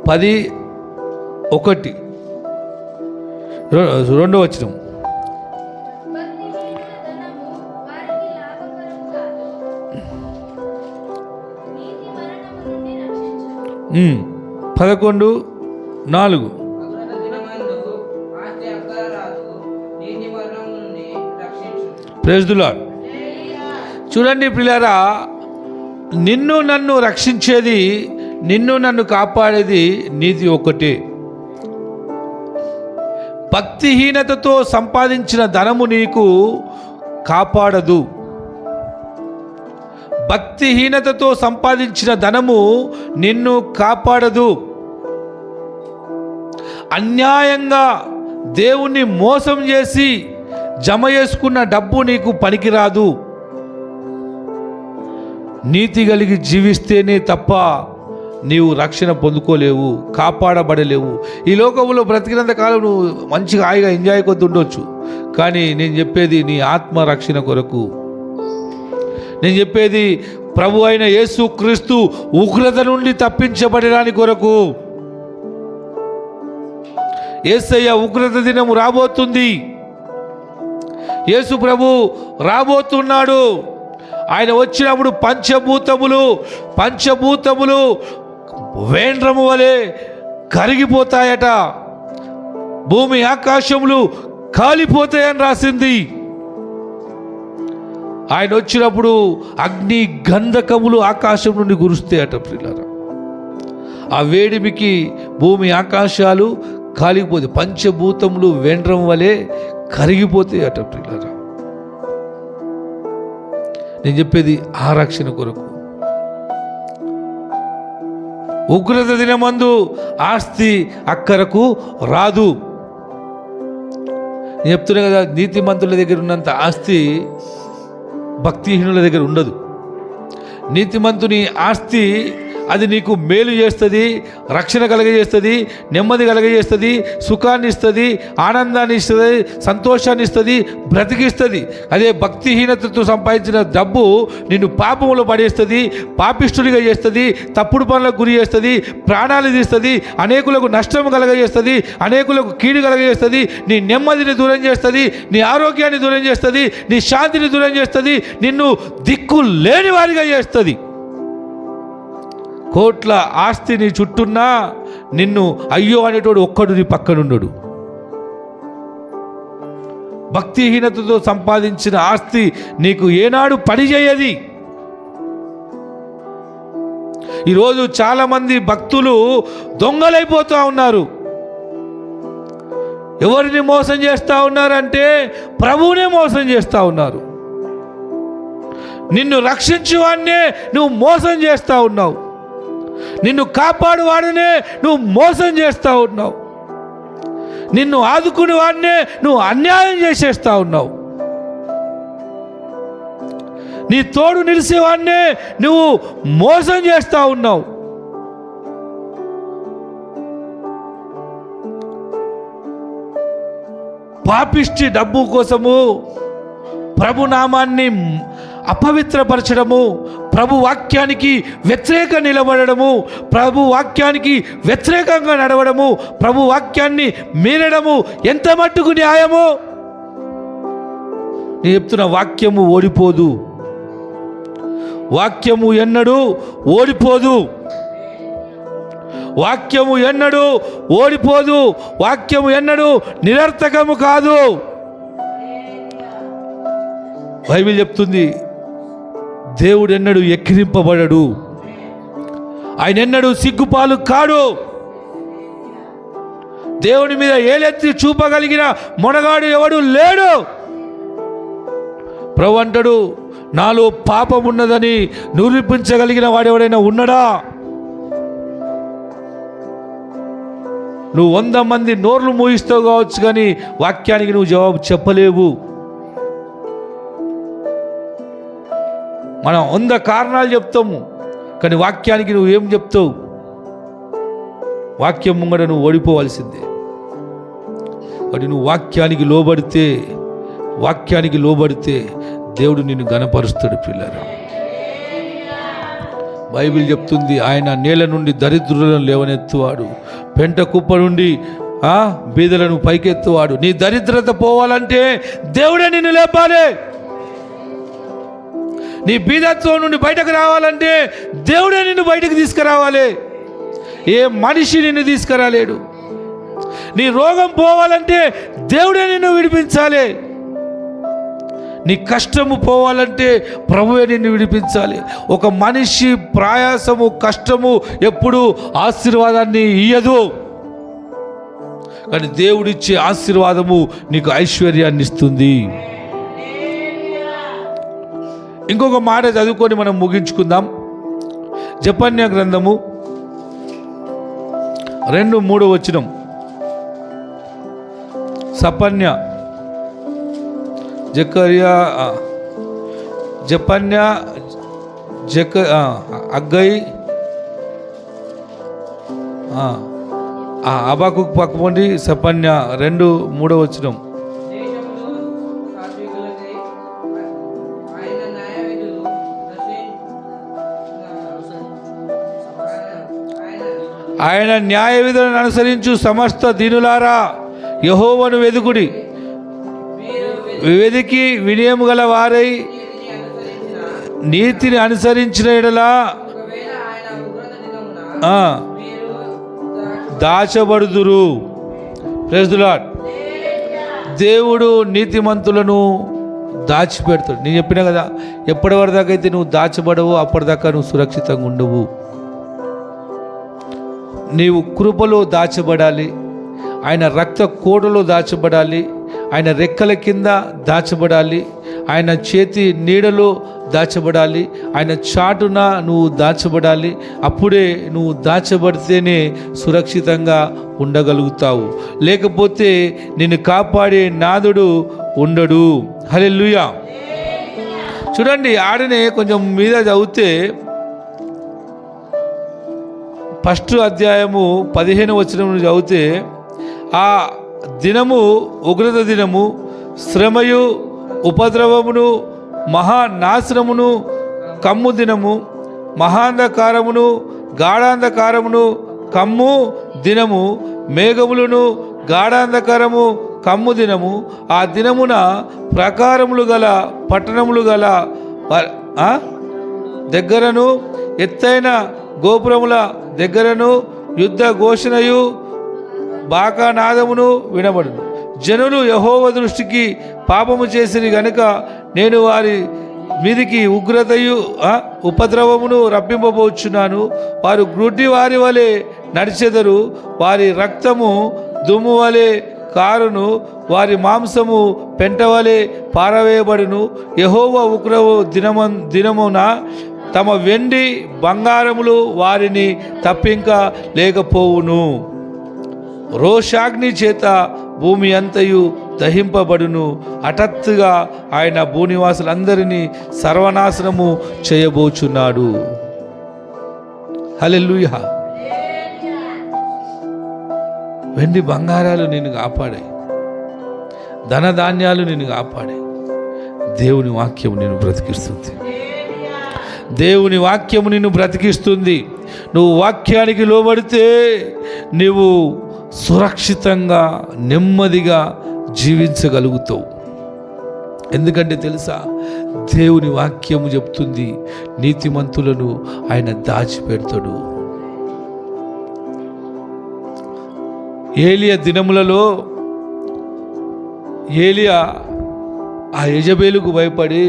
10:1 రెండో వచనం. ఉమ్, 11:4 ప్రైజ్ ది లార్డ్. చూడండి ప్రియులారా, నిన్ను నన్ను రక్షించేది, నిన్ను నన్ను కాపాడేది నీతి ఒక్కటే. భక్తిహీనతతో సంపాదించిన ధనము నీకు కాపాడదు. భక్తిహీనతతో సంపాదించిన ధనము నిన్ను కాపాడదు. అన్యాయంగా దేవుణ్ణి మోసం చేసి జమ చేసుకున్న డబ్బు నీకు పనికిరాదు. నీతి కలిగి జీవిస్తేనే తప్ప నీవు రక్షణ పొందుకోలేవు, కాపాడబడలేవు. ఈ లోకంలో బ్రతికినంత కాలం నువ్వు మంచిగా హాయిగా ఎంజాయ్ కొద్ది ఉండొచ్చు, కానీ నేను చెప్పేది నీ ఆత్మ రక్షణ కొరకు. నేను చెప్పేది ప్రభు అయిన యేసుక్రీస్తు ఉగ్రత నుండి తప్పించబడడానికి కొరకు. యేసయ్య ఉగ్రత దినము రాబోతుంది. యేసు ప్రభు రాబోతున్నాడు. ఆయన వచ్చినప్పుడు పంచభూతములు వేండ్రము వలె కరిగిపోతాయట. భూమి ఆకాశములు కాలిపోతాయని రాసింది. ఆయన వచ్చినప్పుడు అగ్ని గంధకములు ఆకాశం నుండి కురుస్తాయట ప్రియులారా. ఆ వేడిమికి భూమి ఆకాశాలు కాలిపోతే, పంచభూతములు వేండ్రం వలె కరిగిపోతాయట ప్రియులారా. నేను చెప్పేది ఆ రక్షణ కొరకు. ఉగ్రత దినమందు ఆస్తి అక్కరకు రాదు. నేను చెప్తున్నా కదా, నీతిమంతుల దగ్గర ఉన్నంత ఆస్తి భక్తిహీనుల దగ్గర ఉండదు. నీతిమంతుని ఆస్తి అది నీకు మేలు చేస్తుంది, రక్షణ కలగజేస్తుంది, నెమ్మది కలగజేస్తుంది, సుఖాన్ని ఇస్తుంది, ఆనందాన్ని ఇస్తుంది, సంతోషాన్ని ఇస్తుంది, బ్రతికిస్తుంది. అదే భక్తిహీనతతో సంపాదించిన డబ్బు నిన్ను పాపములో పడేస్తుంది, పాపిష్టుడిగా చేస్తుంది, తప్పుడు పనులకు గురి చేస్తుంది, ప్రాణాలు తీస్తుంది, అనేకులకు నష్టం కలగజేస్తుంది, అనేకులకు కీడు కలగజేస్తుంది, నీ నెమ్మదిని దూరం చేస్తుంది, నీ ఆరోగ్యాన్ని దూరం చేస్తుంది, నీ శాంతిని దూరం చేస్తుంది, నిన్ను దిక్కు లేని వారిగా చేస్తుంది. కోట్ల ఆస్తి నీ చుట్టూన్నా నిన్ను అయ్యో అనేటోడు ఒక్కడు నీ పక్కనున్నాడు. భక్తిహీనతతో సంపాదించిన ఆస్తి నీకు ఏనాడు పని చేయది. ఈరోజు చాలామంది భక్తులు దొంగలైపోతూ ఉన్నారు. ఎవరిని మోసం చేస్తూ ఉన్నారంటే ప్రభువునే మోసం చేస్తూ ఉన్నారు. నిన్ను రక్షించువాన్నే నువ్వు మోసం చేస్తూ ఉన్నావు. నిన్ను కాపాడువాడనే నువ్వు మోసం చేస్తూ ఉన్నావు. నిన్ను ఆదుకునే వాడినే నువ్వు అన్యాయం చేసేస్తూ ఉన్నావు. నీ తోడు నిలిచేవాడినే నువ్వు మోసం చేస్తూ ఉన్నావు. పాపిష్టి డబ్బు కోసము ప్రభునామాన్ని అపవిత్రపరచడము, ప్రభు వాక్యానికి వ్యతిరేకంగా నిలబడము, ప్రభు వాక్యానికి వ్యతిరేకంగా నడవడము, ప్రభు వాక్యాన్ని మీరడము ఎంత మట్టుకు న్యాయము? నేను చెప్తున్న వాక్యము ఓడిపోదు. వాక్యము ఎన్నడూ ఓడిపోదు. వాక్యము ఎన్నడూ ఓడిపోదు. వాక్యము ఎన్నడూ నిరర్థకము కాదు. బైబిల్ చెప్తుంది, దేవుడు ఎన్నడూ ఎక్కిరింపబడడు. ఆయన ఎన్నడూ సిగ్గుపాలు కాడు. దేవుని మీద ఏలెత్తి చూపగలిగిన మొనగాడు ఎవడు లేడు. ప్రభు అంటాడు, నాలో పాపం ఉన్నదని నిరూపించగలిగిన వాడెవడైనా ఉన్నాడా? నువ్వు 100 మంది నోర్లు మూయిస్తావు కావచ్చు, కానీ వాక్యానికి నువ్వు జవాబు చెప్పలేవు. మనం 100 కారణాలు చెప్తాము, కానీ వాక్యానికి నువ్వు ఏం చెప్తావు? వాక్యం ముంగడ నువ్వు ఓడిపోవాల్సిందే. వాటి నువ్వు వాక్యానికి లోబడితే దేవుడు నిన్ను ఘనపరుస్తాడు. పిల్లరా, బైబిల్ చెప్తుంది, ఆయన నేల నుండి దరిద్రులను లేవనెత్తువాడు, పెంట కుప్ప నుండి బీదలను పైకెత్తువాడు. నీ దరిద్రత పోవాలంటే దేవుడే నిన్ను లేపాలి. నీ బీదత్వం నుండి బయటకు రావాలంటే దేవుడే నిన్ను బయటకు తీసుకురావాలి. ఏ మనిషి నిన్ను తీసుకురాలేడు. నీ రోగం పోవాలంటే దేవుడే నిన్ను విడిపించాలి. నీ కష్టము పోవాలంటే ప్రభువే నిన్ను విడిపించాలి. ఒక మనిషి ప్రయాసము, కష్టము ఎప్పుడు ఆశీర్వాదాన్ని ఇయ్యదు, కానీ దేవుడిచ్చే ఆశీర్వాదము నీకు ఐశ్వర్యాన్ని ఇస్తుంది. ఇంకొక మాట చదువుకొని మనం ముగించుకుందాం. జెఫన్యా గ్రంథము 2:3 వచనం. సపన్య జకర్యా జెఫన్యా అగ్గై అబాకు పక్కండి. సపన్య 2:3 వచనం. ఆయన న్యాయ విధులను అనుసరించు సమస్త దీనులారా యెహోవాను వెదుకుడి. వెదికి వినయము గల వారై నీతిని అనుసరించిన ఎడలా దాచబడుదురు. Praise the lord. దేవుడు నీతిమంతులను దాచిపెడతాడు. నేను చెప్పినా కదా, ఎప్పటి వరకు దాకా అయితే నువ్వు దాచబడవు అప్పటిదాకా నువ్వు సురక్షితంగా ఉండవు. నీవు కృపలో దాచబడాలి, ఆయన రక్త కోటలో దాచబడాలి, ఆయన రెక్కల కింద దాచబడాలి, ఆయన చేతి నీడలో దాచబడాలి, ఆయన చాటున నువ్వు దాచబడాలి. అప్పుడే నువ్వు దాచబడితేనే సురక్షితంగా ఉండగలుగుతావు. లేకపోతే నిన్ను కాపాడే నాదుడు ఉండడు. హల్లెలూయా. చూడండి, ఆడనే కొంచెం మీద చదివితే 1వ అధ్యాయము 15వ వచనం చదివితే, ఆ దినము ఉగ్రత దినము, శ్రమయు ఉపద్రవమును, మహానాశనమును, కమ్ము దినము, మహాంధకారమును, గాఢాంధకారమును, కమ్ము దినము, మేఘములను, గాఢాంధకారము, కమ్ము దినము. ఆ దినమున ప్రాకారములు గల పట్టణములు గల దగ్గరను, ఎత్తైన గోపురముల దగ్గరను యుద్ధ ఘోషణయు బాకానాదమును వినబడును. జనులు యెహోవా దృష్టికి పాపము చేసిరి గనుక నేను వారి మీదికి ఉగ్రతయు ఉపద్రవమును రప్పింపబోచున్నాను. వారు గ్రుడ్డి వారి వలె నడిచెదరు, వారి రక్తము దుమ్ము వలె కారును, వారి మాంసము పెంట వలె పారవేయబడును. యెహోవా ఉగ్రవు దినమున తమ వెండి బంగారములు వారిని తప్పింక లేకపోవును. రోషాగ్ని చేత భూమి అంతయు దహింపబడును. హఠాత్తుగా ఆయన భూనివాసులందరినీ సర్వనాశనము చేయబోచున్నాడు. హల్లెలూయా. వెండి బంగారాలు నిన్ను కాపాడాయి, ధనధాన్యాలు నిన్ను కాపాడాయి. దేవుని వాక్యం నిన్ను బ్రతికిస్తుంది. దేవుని వాక్యము నిన్ను బ్రతికిస్తుంది. నువ్వు వాక్యానికి లోబడితే నువ్వు సురక్షితంగా నెమ్మదిగా జీవించగలుగుతావు. ఎందుకంటే తెలుసా, దేవుని వాక్యము చెప్తుంది, నీతిమంతులను ఆయన దాచిపెడతాడు. ఏలియా దినములలో ఏలియా ఆ యెజబేలుకు భయపడి,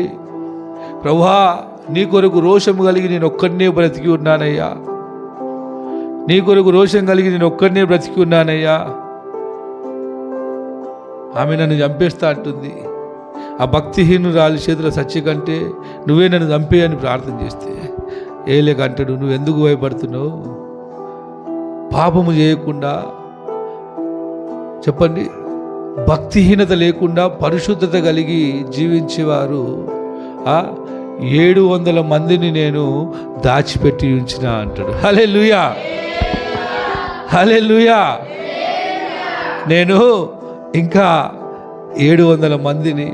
ప్రభువా నీ కొరకు రోషము కలిగి నేను ఒక్కడినే బ్రతికి ఉన్నానయ్యా, నీ కొరకు రోషం కలిగి నేను ఒక్కడినే బ్రతికి ఉన్నానయ్యా. ఆమె నన్ను చంపేస్తా అంటుంది. ఆ భక్తిహీనురాలి చేతుల సత్య కంటే నువ్వే నన్ను చంపేయని ప్రార్థన చేస్తే ఏలేక అంటాడు, నువ్వు ఎందుకు భయపడుతున్నావు? పాపము చేయకుండా, చెప్పండి, భక్తిహీనత లేకుండా పరిశుద్ధత కలిగి జీవించేవారు 700 మందిని నేను దాచిపెట్టి ఉంచిన అంటాడు. హల్లెలూయా, హల్లెలూయా. నేను ఇంకా 700 మందిని,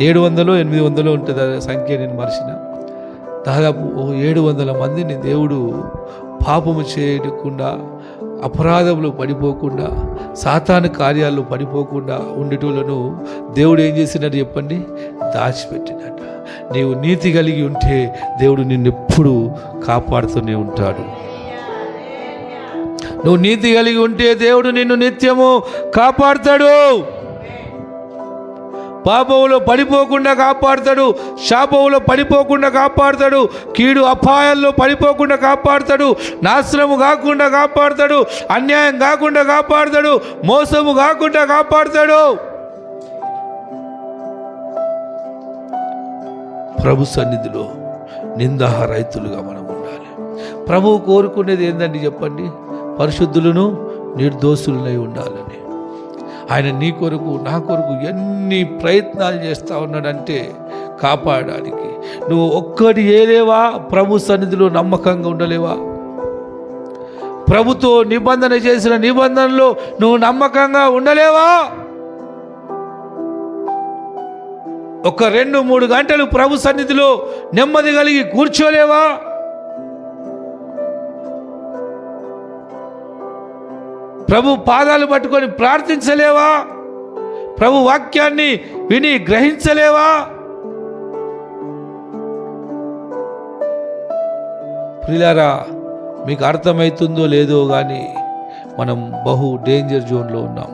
700 800 ఉంటుంది ఆ సంఖ్య, నేను మర్చిన. దాదాపు 700 మందిని దేవుడు పాపము చేయకుండా, అపరాధంలో పడిపోకుండా, సాతాను కార్యాల్లో పడిపోకుండా ఉండేటోళ్ళను దేవుడు ఏం చేసినట్టు చెప్పండి? దాచిపెట్టినట్ట. నీవు నీతి కలిగి ఉంటే దేవుడు నిన్నెప్పుడు కాపాడుతూనే ఉంటాడు. నువ్వు నీతి కలిగి ఉంటే దేవుడు నిన్ను నిత్యము కాపాడుతాడు. పాపంలో పడిపోకుండా కాపాడుతాడు, శాపంలో పడిపోకుండా కాపాడుతాడు, కీడు అపాయాల్లో పడిపోకుండా కాపాడుతాడు, నాశనము కాకుండా కాపాడుతాడు, అన్యాయం కాకుండా కాపాడుతాడు, మోసము కాకుండా కాపాడుతాడు. ప్రభు సన్నిధిలో నిందారహితులుగా మనం ఉండాలి. ప్రభువు కోరుకునేది ఏందండి చెప్పండి? పరిశుద్ధులను నిర్దోషులనై ఉండాలని. ఆయన నీ కొరకు నా కొరకు ఎన్ని ప్రయత్నాలు చేస్తూ ఉన్నాడంటే కాపాడడానికి. నువ్వు ఒక్కటి ఏలేవా? ప్రభు సన్నిధిలో నమ్మకంగా ఉండలేవా? ప్రభుతో నిబంధన చేసిన నిబంధనలో నువ్వు నమ్మకంగా ఉండలేవా? ఒక 2-3 గంటలు ప్రభు సన్నిధిలో నెమ్మది కలిగి కూర్చోలేవా? ప్రభు పాదాలు పట్టుకొని ప్రార్థించలేవా? ప్రభు వాక్యాన్ని విని గ్రహించలేవా? ప్రియులారా, మీకు అర్థమవుతుందో లేదో కానీ మనం బహు డేంజర్ జోన్లో ఉన్నాం.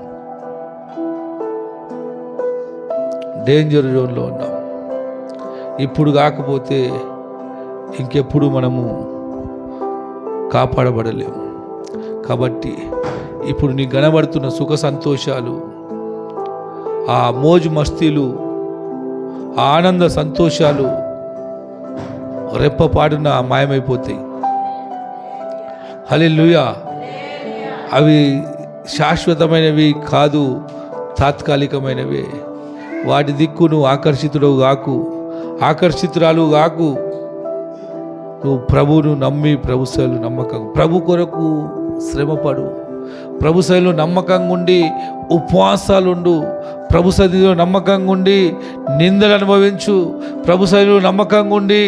డేంజర్ జోన్లో ఉన్నాం. ఇప్పుడు కాకపోతే ఇంకెప్పుడు మనము కాపాడబడలేము. కాబట్టి ఇప్పుడు నీకు కనబడుతున్న సుఖ సంతోషాలు, ఆ మోజు మస్తీలు, ఆ ఆనంద సంతోషాలు రెప్పపాటున మాయమైపోతాయి. హల్లెలూయా. అవి శాశ్వతమైనవి కాదు, తాత్కాలికమైనవే. వాటి దిక్కు నువ్వు ఆకర్షితురాలు కాకు. నువ్వు ప్రభువును నమ్మి ప్రభు సేవలు నమ్మకం, ప్రభు కొరకు శ్రమపడు, ప్రభు సేవలో నమ్మకంగా ఉండి ఉపవాసాలుండు, ప్రభు సన్నిధిలో నమ్మకంగా ఉండి నిందలు అనుభవించు, ప్రభు సన్నిధిలో నమ్మకంగా ఉండి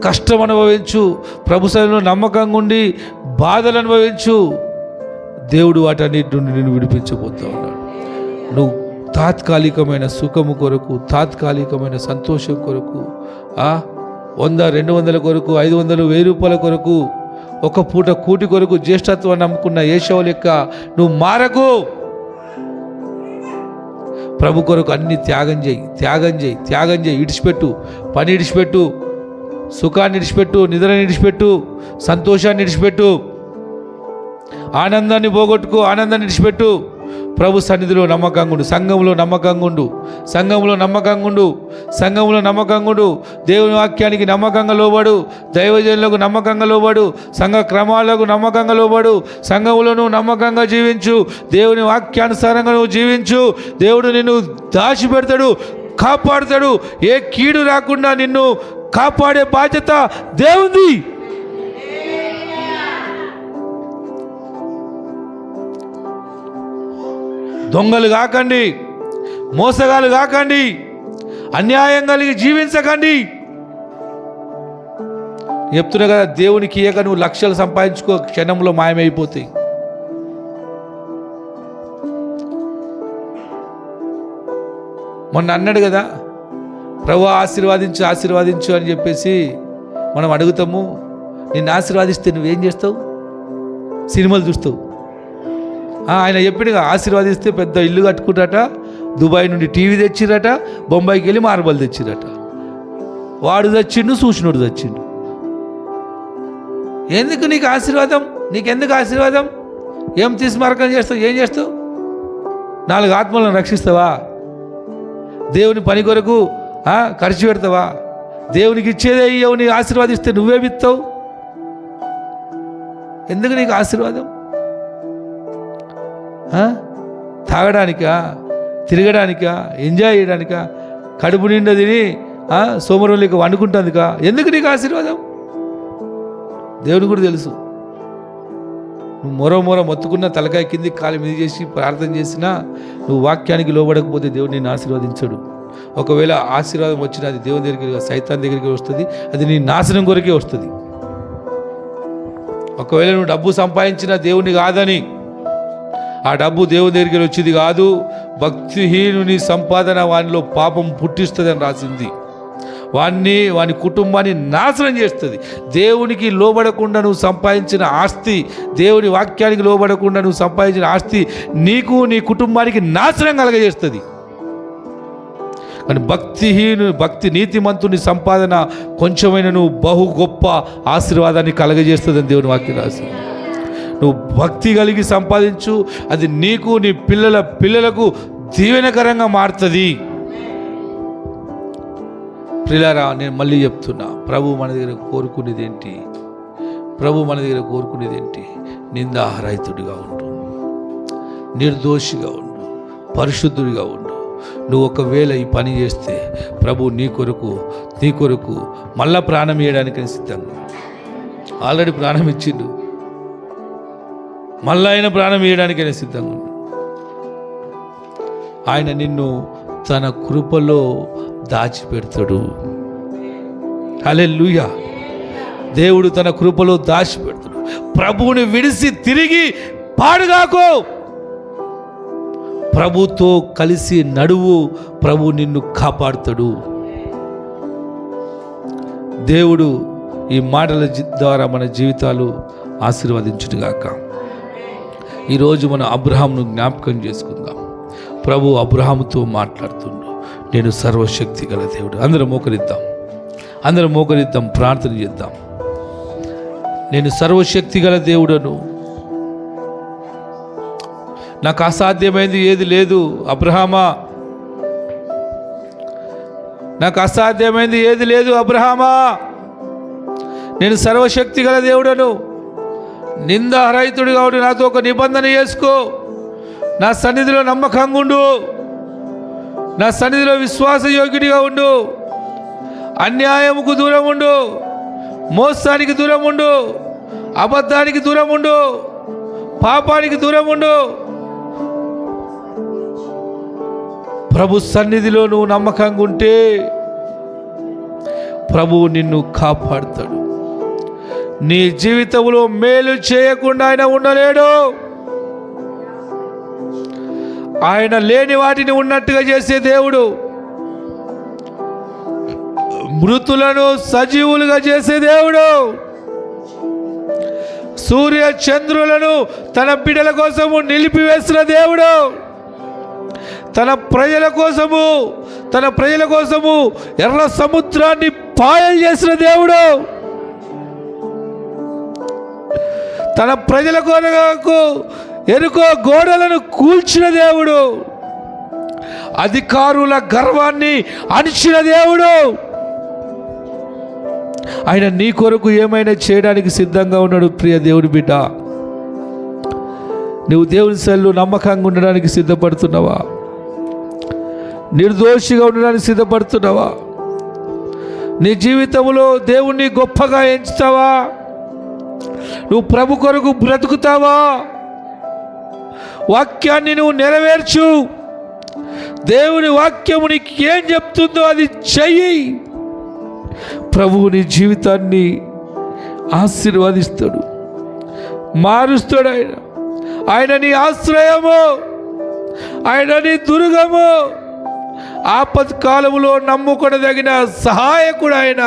కష్టం అనుభవించు, ప్రభు సన్నిధిలో నమ్మకంగా ఉండి బాధలు అనుభవించు. దేవుడు వాటన్నిటి నుండి నిన్ను విడిపించబోతూ ఉన్నాడు. నువ్వు తాత్కాలికమైన సుఖము కొరకు, తాత్కాలికమైన సంతోషం కొరకు, 100-200 కొరకు, 500-1000 రూపాయల కొరకు, ఒక పూట కూటి కొరకు జ్యేష్ఠత్వాన్ని నమ్ముకున్న ఏషవు లెక్క నువ్వు మారకు. ప్రభు కొరకు అన్ని త్యాగం చేయి. ఇడిచిపెట్టు, పని ఇడిచిపెట్టు, సుఖాన్ని ఇడిచిపెట్టు, నిద్రని ఇడిచిపెట్టు, సంతోషాన్ని ఇడిచిపెట్టు, ఆనందాన్ని పోగొట్టుకో, ఆనందాన్ని ఇడిచిపెట్టు. ప్రభు సన్నిధిలో నమ్మకంగా ఉండు, సంఘంలో నమ్మకంగా ఉండు, దేవుని వాక్యానికి నమ్మకంగా లోబడు, దైవజనులకు నమ్మకంగా లోబడు, సంఘ క్రమాలకు నమ్మకంగా లోబడు, సంఘంలో నమ్మకంగా జీవించు, దేవుని వాక్యానుసారంగా నువ్వు జీవించు. దేవుడు నిన్ను దాచిపెడతాడు, కాపాడుతాడు. ఏ కీడు రాకుండా నిన్ను కాపాడే బాధ్యత దేవుంది. దొంగలు కాకండి, మోసగాలు కాకండి, అన్యాయం కలిగి జీవించకండి. చెప్తున్నా కదా, దేవునికి ఇయ్యక నువ్వు లక్షలు సంపాదించుకో, క్షణంలో మాయమైపోతాయి. మొన్న అన్నాడు కదా, ప్రభు ఆశీర్వాదించు అని చెప్పేసి మనం అడుగుతాము. నిన్ను ఆశీర్వాదిస్తే నువ్వేం చేస్తావు? సినిమాలు చూస్తావు. ఆయన చెప్పినగా ఆశీర్వాదిస్తే పెద్ద ఇల్లు కట్టుకుంటాట, దుబాయ్ నుండి టీవీ తెచ్చిరట, బొంబాయికి వెళ్ళి మార్బల్ తెచ్చిరట. వాడు చచ్చిండు, చూసినోడు చచ్చిండు. ఎందుకు నీకు ఆశీర్వాదం? నీకెందుకు ఆశీర్వాదం? ఏం తీసుమార్గం చేస్తావు? ఏం చేస్తావు? 4 ఆత్మలను రక్షిస్తావా? దేవుని పని కొరకు ఖర్చు పెడతావా? దేవునికి ఇచ్చేదే ఇవ్వవు, నీ ఆశీర్వాదిస్తే నువ్వేమిస్తావు? ఎందుకు నీకు ఆశీర్వాదం? తాగడానికా, తిరగడానికా, ఎంజాయ్ చేయడానికా, కడుపు నిండా తిని సోమరులకు వండుకుంటుందికా? ఎందుకు నీకు ఆశీర్వాదం? దేవుని కూడా తెలుసు. నువ్వు మొర మొత్తుకున్న తలకాయ కింది కాలు మీద చేసి ప్రార్థన చేసినా నువ్వు వాక్యానికి లోబడకపోతే దేవుడు నిన్ను ఆశీర్వదించడు. ఒకవేళ ఆశీర్వాదం వచ్చినా అది దేవుని దగ్గరికి, సైతాన్ దగ్గరికి వస్తుంది. అది నీ నాశనం కొరకే వస్తుంది. ఒకవేళ నువ్వు డబ్బు సంపాదించినా దేవుని కాదని, ఆ డబ్బు దేవుని దగ్గరికి వచ్చేది కాదు. భక్తిహీనుని సంపాదన వానిలో పాపం పుట్టిస్తుందని రాసింది. వాని కుటుంబాన్ని నాశనం చేస్తుంది. దేవునికి లోబడకుండా నువ్వు సంపాదించిన ఆస్తి, దేవుని వాక్యానికి లోబడకుండా నువ్వు సంపాదించిన ఆస్తి నీకు, నీ కుటుంబానికి నాశనం కలగజేస్తుంది. కానీ భక్తి నీతిమంతుని సంపాదన కొంచెమైన నువ్వు బహు గొప్ప ఆశీర్వాదాన్ని కలగజేస్తుందని దేవుని వాక్యం రాసింది. నువ్వు భక్తి కలిగి సంపాదించు, అది నీకు, నీ పిల్లలకు దీవెనకరంగా మారుతుంది. ప్రియులారా, నేను మళ్ళీ చెప్తున్నా, ప్రభు మన దగ్గర కోరుకునేది ఏంటి? నిందారహితుడిగా ఉండు, నిర్దోషిగా ఉండు, పరిశుద్ధుడిగా ఉండు. నువ్వు ఒకవేళ ఈ పని చేస్తే ప్రభు నీ కొరకు మళ్ళా ప్రాణం ఇవ్వడానికని సిద్ధంగా, ఆల్రెడీ ప్రాణం ఇచ్చిండు, మళ్ళా ఆయన ప్రాణం ఇవ్వడానికైనా సిద్ధంగా ఉండు. ఆయన నిన్ను తన కృపలో దాచిపెడతాడు. హల్లెలూయా. దేవుడు తన కృపలో దాచిపెడతాడు. ప్రభువుని విడిసి తిరిగి పాడుగాకో, ప్రభుతో కలిసి నడువు, ప్రభు నిన్ను కాపాడుతాడు. దేవుడు ఈ మాటల ద్వారా మన జీవితాలు ఆశీర్వదించుగాక. ఈరోజు మనం అబ్రహామును జ్ఞాపకం చేసుకుందాం. ప్రభు అబ్రహాముతో మాట్లాడుతుండు, నేను సర్వశక్తి గల దేవుడు. అందరం మోకరిద్దాం, ప్రార్థన చేద్దాం. నేను సర్వశక్తి గల దేవుడను, నాకు అసాధ్యమైంది ఏది లేదు. అబ్రహామా, నాకు అసాధ్యమైంది ఏది లేదు. అబ్రహామా, నేను సర్వశక్తి గల దేవుడను, నిందారహితుడిగా ఉండి నాతో ఒక నిబంధన చేసుకో. నా సన్నిధిలో నమ్మకంగా ఉండు, నా సన్నిధిలో విశ్వాసయోగ్యుడిగా ఉండు, అన్యాయముకు దూరం ఉండు, మోసానికి దూరం ఉండు, అబద్ధానికి దూరం ఉండు, పాపానికి దూరం ఉండు. ప్రభు సన్నిధిలో నువ్వు నమ్మకంగా ఉంటే ప్రభువు నిన్ను కాపాడుతాడు. నీ జీవితంలో మేలు చేయకుండా ఆయన ఉండలేడు. ఆయన లేని వాటిని ఉన్నట్టుగా చేసే దేవుడు, మృతులను సజీవులుగా చేసే దేవుడు, సూర్య చంద్రులను తన బిడ్డల కోసము నిలిపివేసిన దేవుడు, తన ప్రజల కోసము ఎర్ర సముద్రాన్ని పాయలు చేసిన దేవుడు, తన ప్రజల కొరకు ఎరుకో గోడలను కూల్చిన దేవుడు, అధికారుల గర్వాన్ని అణిచిన దేవుడు. ఆయన నీ కొరకు ఏమైనా చేయడానికి సిద్ధంగా ఉన్నాడు. ప్రియ దేవుడి బిడ్డ, నువ్వు దేవుని సన్నిధిలో నమ్మకంగా ఉండడానికి సిద్ధపడుతున్నావా? నిర్దోషిగా ఉండడానికి సిద్ధపడుతున్నావా? నీ జీవితంలో దేవుణ్ణి గొప్పగా ఎంచుతావా? నువ్వు ప్రభు కొరకు బ్రతుకుతావా? వాక్యాన్ని నువ్వు నెరవేర్చు. దేవుని వాక్యము నీకు ఏం చెప్తుందో అది చెయ్యి. ప్రభువు నీ జీవితాన్ని ఆశీర్వదిస్తాడు, మారుస్తాడు. ఆయన నీ ఆశ్రయము, ఆయన నీ దుర్గము, ఆపత్కాలములో నమ్ముకొనదగిన సహాయకుడు ఆయన.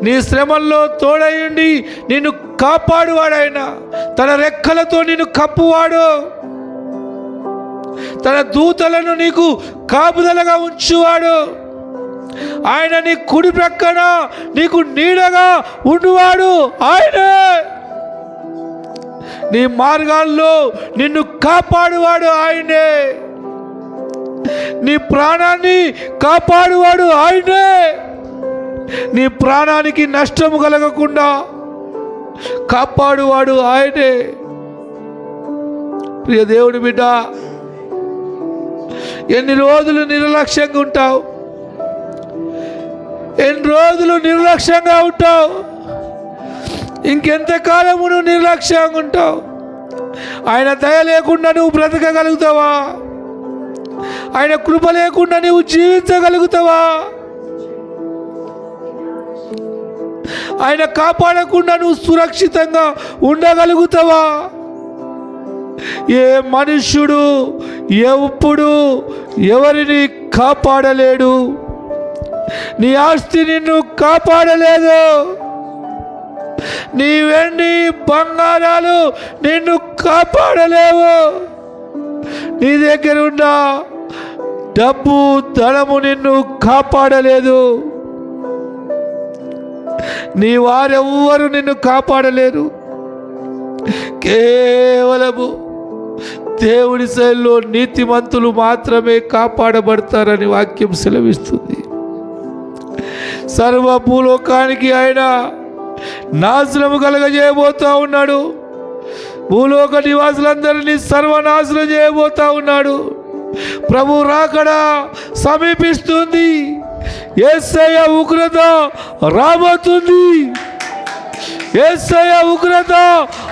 నీ శ్రమల్లో తోడయుండి నిన్ను కాపాడువాడు ఆయన. తన రెక్కలతో నిన్ను కప్పువాడు, తన దూతలను నీకు కాపుదలగా ఉంచువాడు. ఆయన నీ కుడి ప్రక్కన నీకు నీడగా ఉండువాడు ఆయనే. నీ మార్గాల్లో నిన్ను కాపాడువాడు ఆయనే. నీ ప్రాణాన్ని కాపాడువాడు ఆయనే. నీ ప్రాణానికి నష్టము కలగకుండా కాపాడువాడు ఆయనే. ప్రియ దేవుని బిడ్డ, ఎన్ని రోజులు నిర్లక్ష్యంగా ఉంటావు? ఎన్ని రోజులు నిర్లక్ష్యంగా ఉంటావు? ఇంకెంతకాలము నువ్వు నిర్లక్ష్యంగా ఉంటావు? ఆయన దయ లేకుండా నువ్వు బ్రతకగలుగుతావా? ఆయన కృప లేకుండా నువ్వు జీవించగలుగుతావా? ఆయన కాపాడకుండా నువ్వు సురక్షితంగా ఉండగలుగుతావా? ఏ మనుష్యుడు ఎప్పుడు ఎవరిని కాపాడలేడు. నీ ఆస్తి నిన్ను కాపాడలేదు. నీ వెండి బంగారాలు నిన్ను కాపాడలేవు. నీ దగ్గర ఉన్న డబ్బు ధనము నిన్ను కాపాడలేదు. నీ వారెవ్వరు నిన్ను కాపాడలేరు. కేవలము దేవుని శైలిలో నీతిమంతులు మాత్రమే కాపాడబడతారని వాక్యం సెలవిస్తుంది. సర్వ భూలోకానికి ఆయన నాశనము కలగజేయబోతా ఉన్నాడు. భూలోక నివాసులందరినీ సర్వనాశనం చేయబోతా ఉన్నాడు. ప్రభు రాకడ సమీపిస్తుంది. యేసయ్య ఉగ్రత రాబోతుంది. యేసయ్య ఉగ్రత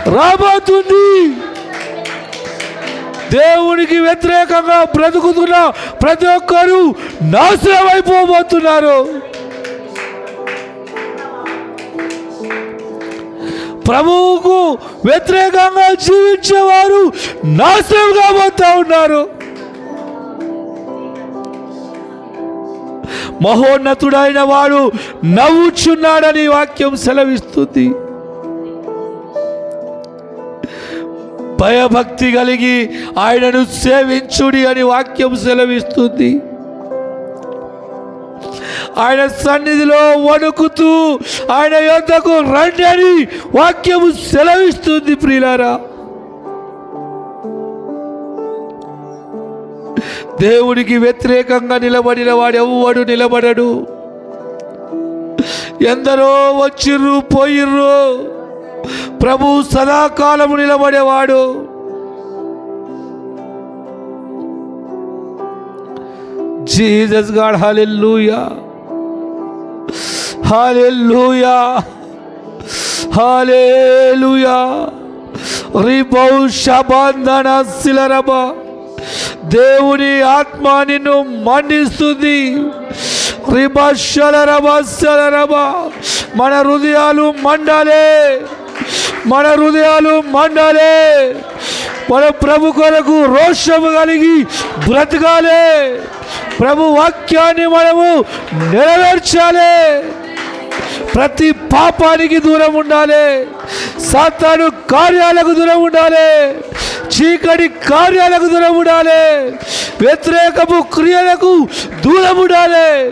రాబోతుంది. దేవునికి వ్యతిరేకంగా బ్రతుకుతున్న ప్రతి ఒక్కరూ నాశనం అయిపోబోతున్నారు. ప్రభువుకు వ్యతిరేకంగా జీవించేవారు నాశనం కాబోతా ఉన్నారు. మహోన్నతుడైన వాడు నవ్వుచున్నాడని వాక్యం సెలవిస్తుంది. భయభక్తి కలిగి ఆయనను సేవించుడి అని వాక్యం సెలవిస్తుంది. ఆయన సన్నిధిలో వణుకుతూ ఆయన యొద్దకు రండి అని వాక్యము సెలవిస్తుంది. ప్రియులారా, దేవునికి వ్యతిరేకంగా నిలబడిన వాడు ఎవ్వడు నిలబడడు. ఎందరో వచ్చిర్రు పోయిర్రు, ప్రభు సదాకాలము నిలబడేవాడు. జీసస్ గాడ్, హల్లెలూయా, హల్లెలూయా, హల్లెలూయా. రిబౌ షబందన సిలరబ. దేవుని ఆత్మ నిన్ను మండిస్తుంది. రిబశలరబ. మన హృదయాలు మండాలే, మన హృదయాలు మండాలే. మన ప్రభు కొరకు రోషము కలిగి బ్రతకాలే. ప్రభు వాక్యాన్ని మనము నెరవేర్చాలి. ప్రతి పాపానికి దూరం ఉండాలి. సాతాను కార్యాలకు దూరం ఉండాలి. చీకటి కార్యాలకు దూరం ఉండాలి. వ్యతిరేకపు క్రియలకు దూరం ఉండాలి.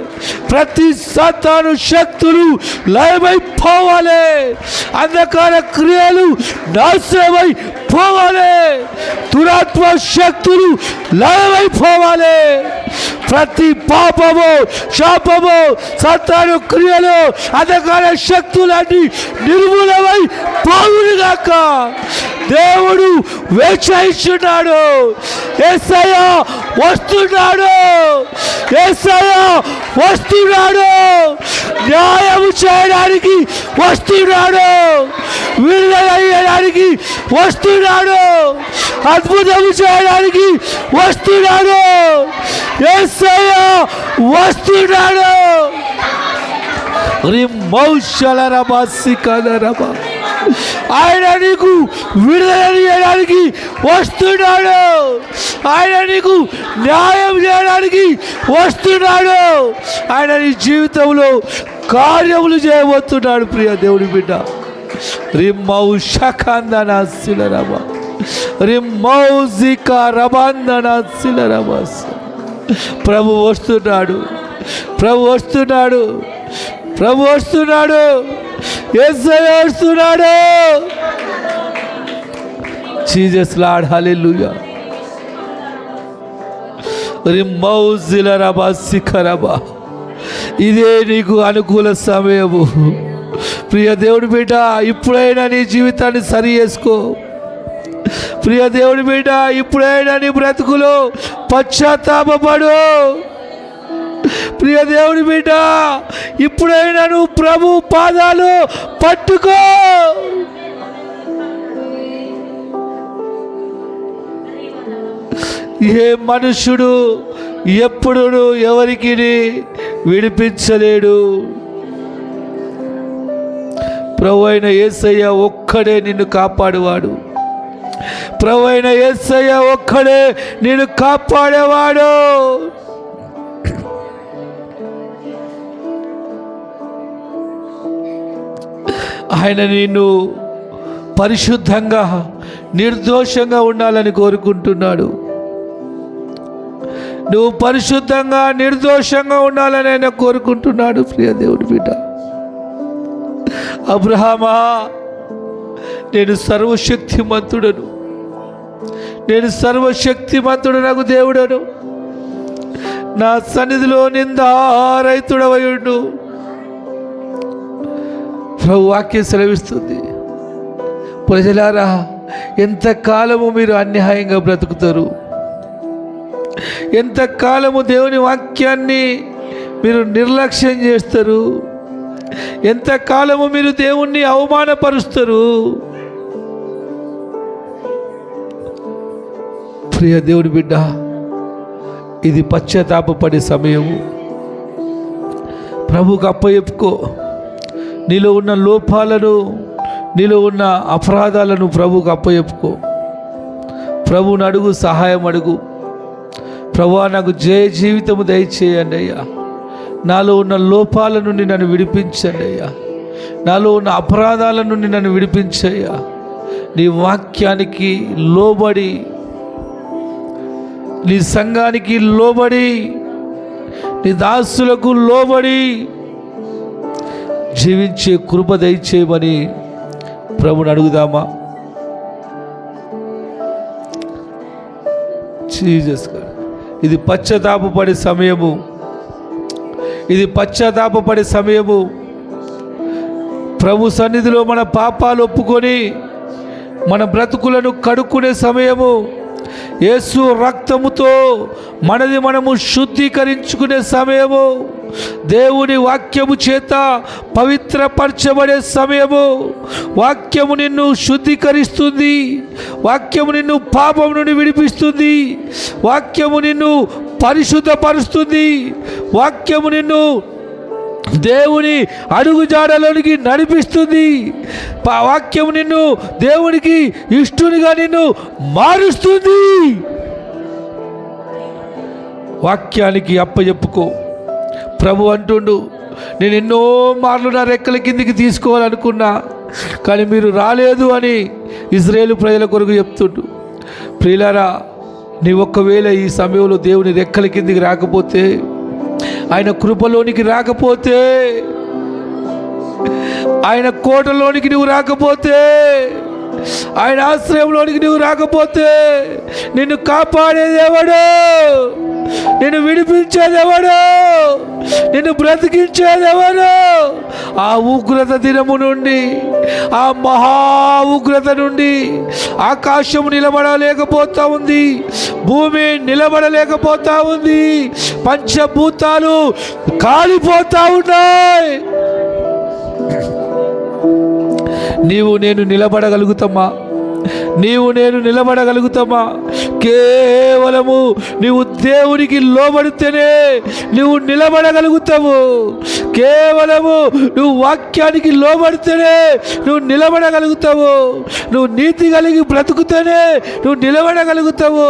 ప్రతి సాతాను శక్తులు లయమైపోవాలి. అంధకార క్రియలు నాశనమై పోవాలి. దురాత్మ శక్తులు లయమైపోవాలి. ప్రతి పాపము, శాపము, సాతాను క్రియలు, అంధకార శక్తులన్నీ నిర్మూలమై పోవునుగాక. దేవుడు వేచాయిస్తున్నాడు. యేసయ్య వస్తున్నాడు. యేసయ్య వస్తున్నాడు. న్యాయము చేయడానికి వస్తున్నాడు. విడుదల అయ్యడానికి వస్తున్నాడు. అద్భుతము చేయడానికి వస్తున్నాడు. యేసయ్య వస్తున్నాడు. ఆయన నీకు విడుదల చేయడానికి వస్తున్నాడు. ఆయన నీకు న్యాయం చేయడానికి వస్తున్నాడు. ఆయన నీ జీవితంలో కార్యములు చేయబోతున్నాడు. ప్రియ దేవుని బిడ్డ, రిమ్మౌ షకందన శిలరమ, రిమ్మౌజిక రబందన శిలరమ. ప్రభు వస్తున్నాడు. ప్రభు వస్తున్నాడు, ప్రభు వస్తున్నాడు, యేసయ్య వస్తున్నాడు. జీసస్ లార్డ్, హల్లెలూయా. రిమ్మౌజిలరబా శిఖరబా, ఇదే నీకు అనుకూల సమయము. ప్రియ దేవుడి బిడ్డ, ఇప్పుడైనా నీ జీవితాన్ని సరి చేసుకో. ప్రియ దేవుడి బిడ్డ, ఇప్పుడైనా నీ బ్రతుకులో పశ్చాత్తాపపడు. ప్రియ దేవుడి బిడ్డ, ఇప్పుడైనా నువ్వు ప్రభు పాదాలు పట్టుకో. ఏ మనుష్యుడు ఎప్పుడు ఎవరికి విడిపించలేడు. ప్రభు అయిన యేసయ్య ఒక్కడే నిన్ను కాపాడువాడు. ప్రభు అయిన యేసయ్య ఒక్కడే నిన్ను కాపాడేవాడు. ఆయన నిన్ను పరిశుద్ధంగా నిర్దోషంగా ఉండాలని కోరుకుంటున్నాడు. నువ్వు పరిశుద్ధంగా నిర్దోషంగా ఉండాలని ఆయన కోరుకుంటున్నాడు. ప్రియ దేవుడి బిడ్డ, అబ్రహామా, నేను సర్వశక్తిమంతుడను, నేను సర్వశక్తిమంతుడు నాకు దేవుడను, నా సన్నిధిలో నిందారహితుడవయుండు. ప్రభు వాక్యం సెలవిస్తుంది. ప్రజలారా, ఎంతకాలము మీరు అన్యాయంగా బ్రతుకుతారు? ఎంతకాలము దేవుని వాక్యాన్ని మీరు నిర్లక్ష్యం చేస్తారు? ఎంతకాలము మీరు దేవుణ్ణి అవమానపరుస్తారు? ప్రియ దేవుడి బిడ్డ, ఇది పశ్చాత్తాపపడే సమయము. ప్రభువుకు అప్పచెప్పుకో. నీలో ఉన్న లోపాలను, నీలో ఉన్న అపరాధాలను ప్రభువుకు అప్పచెప్పుకో. ప్రభువుని అడుగు, సహాయం అడుగు. ప్రభువా, నాకు జయ జీవితము దయచేయండి అయ్యా. నాలో ఉన్న లోపాల నుండి నన్ను విడిపించండి అయ్యా. నాలో ఉన్న అపరాధాల నుండి నన్ను విడిపించయ్యా. నీ వాక్యానికి లోబడి, నీ సంఘానికి లోబడి, నీ దాసులకు లోబడి జీవించే కృప దయచేయమని ప్రభుని అడుగుదామా? జీసస్ గారు, ఇది పశ్చాత్తాపపడే సమయము. ఇది పశ్చాత్తాపపడే సమయము. ప్రభు సన్నిధిలో మన పాపాలు ఒప్పుకొని మన బ్రతుకులను కడుక్కునే సమయము. యేసు రక్తముతో మనము శుద్ధీకరించుకునే సమయము. దేవుని వాక్యము చేత పవిత్రపరచబడే సమయము. వాక్యము నిన్ను శుద్ధీకరిస్తుంది. వాక్యము నిన్ను పాపం నుండి విడిపిస్తుంది. వాక్యము నిన్ను పరిశుద్ధపరుస్తుంది. వాక్యము నిన్ను దేవుని అడుగుజాడలోనికి నడిపిస్తుంది. వాక్యము నిన్ను దేవునికి ఇష్టునిగా నిన్ను మారుస్తుంది. వాక్యానికి అప్పచెప్పుకో. ప్రభు అంటుండు, నేను ఎన్నో మార్లు నా రెక్కల కిందికి తీసుకోవాలనుకున్నా, కానీ మీరు రాలేదు అని ఇజ్రాయేలు ప్రజల కొరకు చెప్తుండు. ప్రియులారా, నీ ఒక్కవేళ ఈ సమయంలో దేవుని రెక్కల కిందికి రాకపోతే, ఆయన కృపలోనికి రాకపోతే, ఆయన కోటలోనికి నువ్వు రాకపోతే, ఆయన ఆశ్రయంలోనికి నువ్వు రాకపోతే, నిన్ను కాపాడేదేవాడు, నిన్ను విడిపించేదేవాడు, నిన్ను బ్రతికించేదేవాడు? ఆ ఉగ్రత దినము నుండి, ఆ మహా ఉగ్రత నుండి ఆకాశం నిలబడలేకపోతా ఉంది, భూమి నిలబడలేకపోతా ఉంది, పంచభూతాలు కాలిపోతా ఉన్నాయి. నీవు నేను నిలబడగలుగుతామా? నీవు నేను నిలబడగలుగుతామా? కేవలము నీవు దేవునికి లోబడితేనే నువ్వు నిలబడగలుగుతావు. కేవలము నువ్వు వాక్యానికి లోబడితేనే నువ్వు నిలబడగలుగుతావు. నువ్వు నీతి కలిగి బ్రతుకుతేనే నువ్వు నిలబడగలుగుతావు.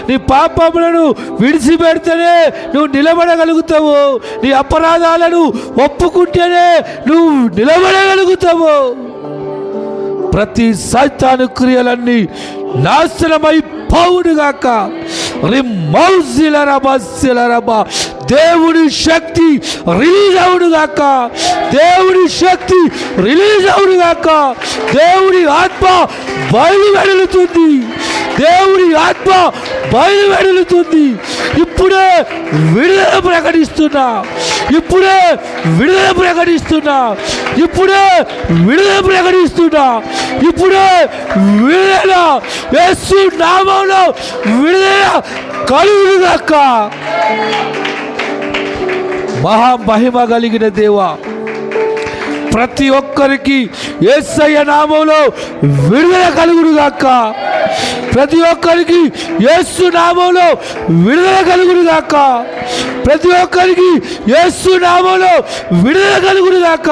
నీ పాపములను విడిచిపెడితేనే నువ్వు నిలబడగలుగుతావు. నీ అపరాధాలను ఒప్పుకుంటేనే నువ్వు నిలబడగలుగుతావు. ప్రతి సైతాను క్రియలన్నీ నాశనమై పౌడుగాక. దేవుని శక్తి రిలీజ్ అవును గాక, దేవుని శక్తి రిలీజ్ అవును గాక. దేవుని ఆత్మ బయలువెడులుతుంది, దేవుని ఆత్మ బయలువెడులుతుంది. ఇప్పుడే విడుదల ప్రకటిస్తున్నా, ఇప్పుడే విడుదల ప్రకటిస్తున్నా, ఇప్పుడే విడుదల ప్రకటిస్తున్నా, ఇప్పుడే విడుదల యేసు నామములో విడుదల కలుగును గాక. మహామహిమ కలిగిన దేవా, ప్రతి ఒక్కరికి యేసయ్య నామములో విడుదల కలుగును గాక, ప్రతి ఒక్కరికి యేసు నామములో విడుదల కలుగును గాక, ప్రతి ఒక్కరికి యేసు నామములో విడుదల కలుగును గాక.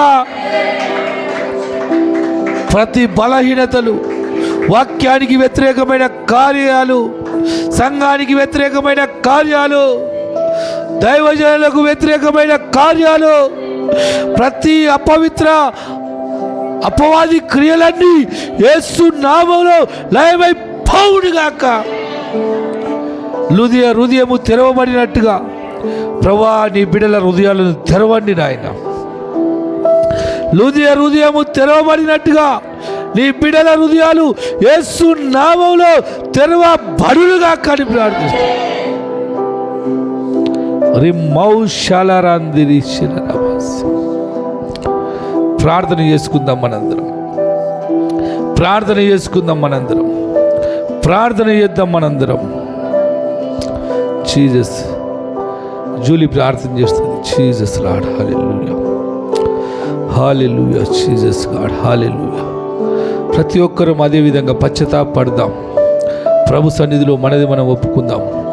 ప్రతి బలహీనతలు, వాక్యానికి వ్యతిరేకమైన కార్యాలు, సంఘానికి వ్యతిరేకమైన కార్యాలు, దైవజనులకు వ్యతిరేకమైన కార్యాలు, ప్రతి అపవిత్ర అపవాది క్రియలన్నీ యేసు నామములో లయమైపోవును గాక. హృదయము తెరవబడినట్టుగా ప్రభువా నీ బిడ్డల హృదయాలను తెరవండి నాయన. హృదయము తెరవబడినట్టుగా నీ బిడ్డల హృదయాలు యేసు నామములో తెరవబడును గాక అని ప్రార్థిస్తాను. ప్రార్థన చేసుకుందాం మనందరం, ప్రార్థన చేసుకుందాం మనందరం, ప్రార్థన చేద్దాం మనందరం. జీసస్, జూలీ ప్రార్థన చేస్తుంది. జీసస్ లార్డ్, హల్లెలూయా, హల్లెలూయా, జీసస్ గాడ్, హల్లెలూయా. ప్రతి ఒక్కరూ అదే విధంగా పశ్చాత్తాపడదాం, ప్రభు సన్నిధిలో మనది మనం ఒప్పుకుందాం.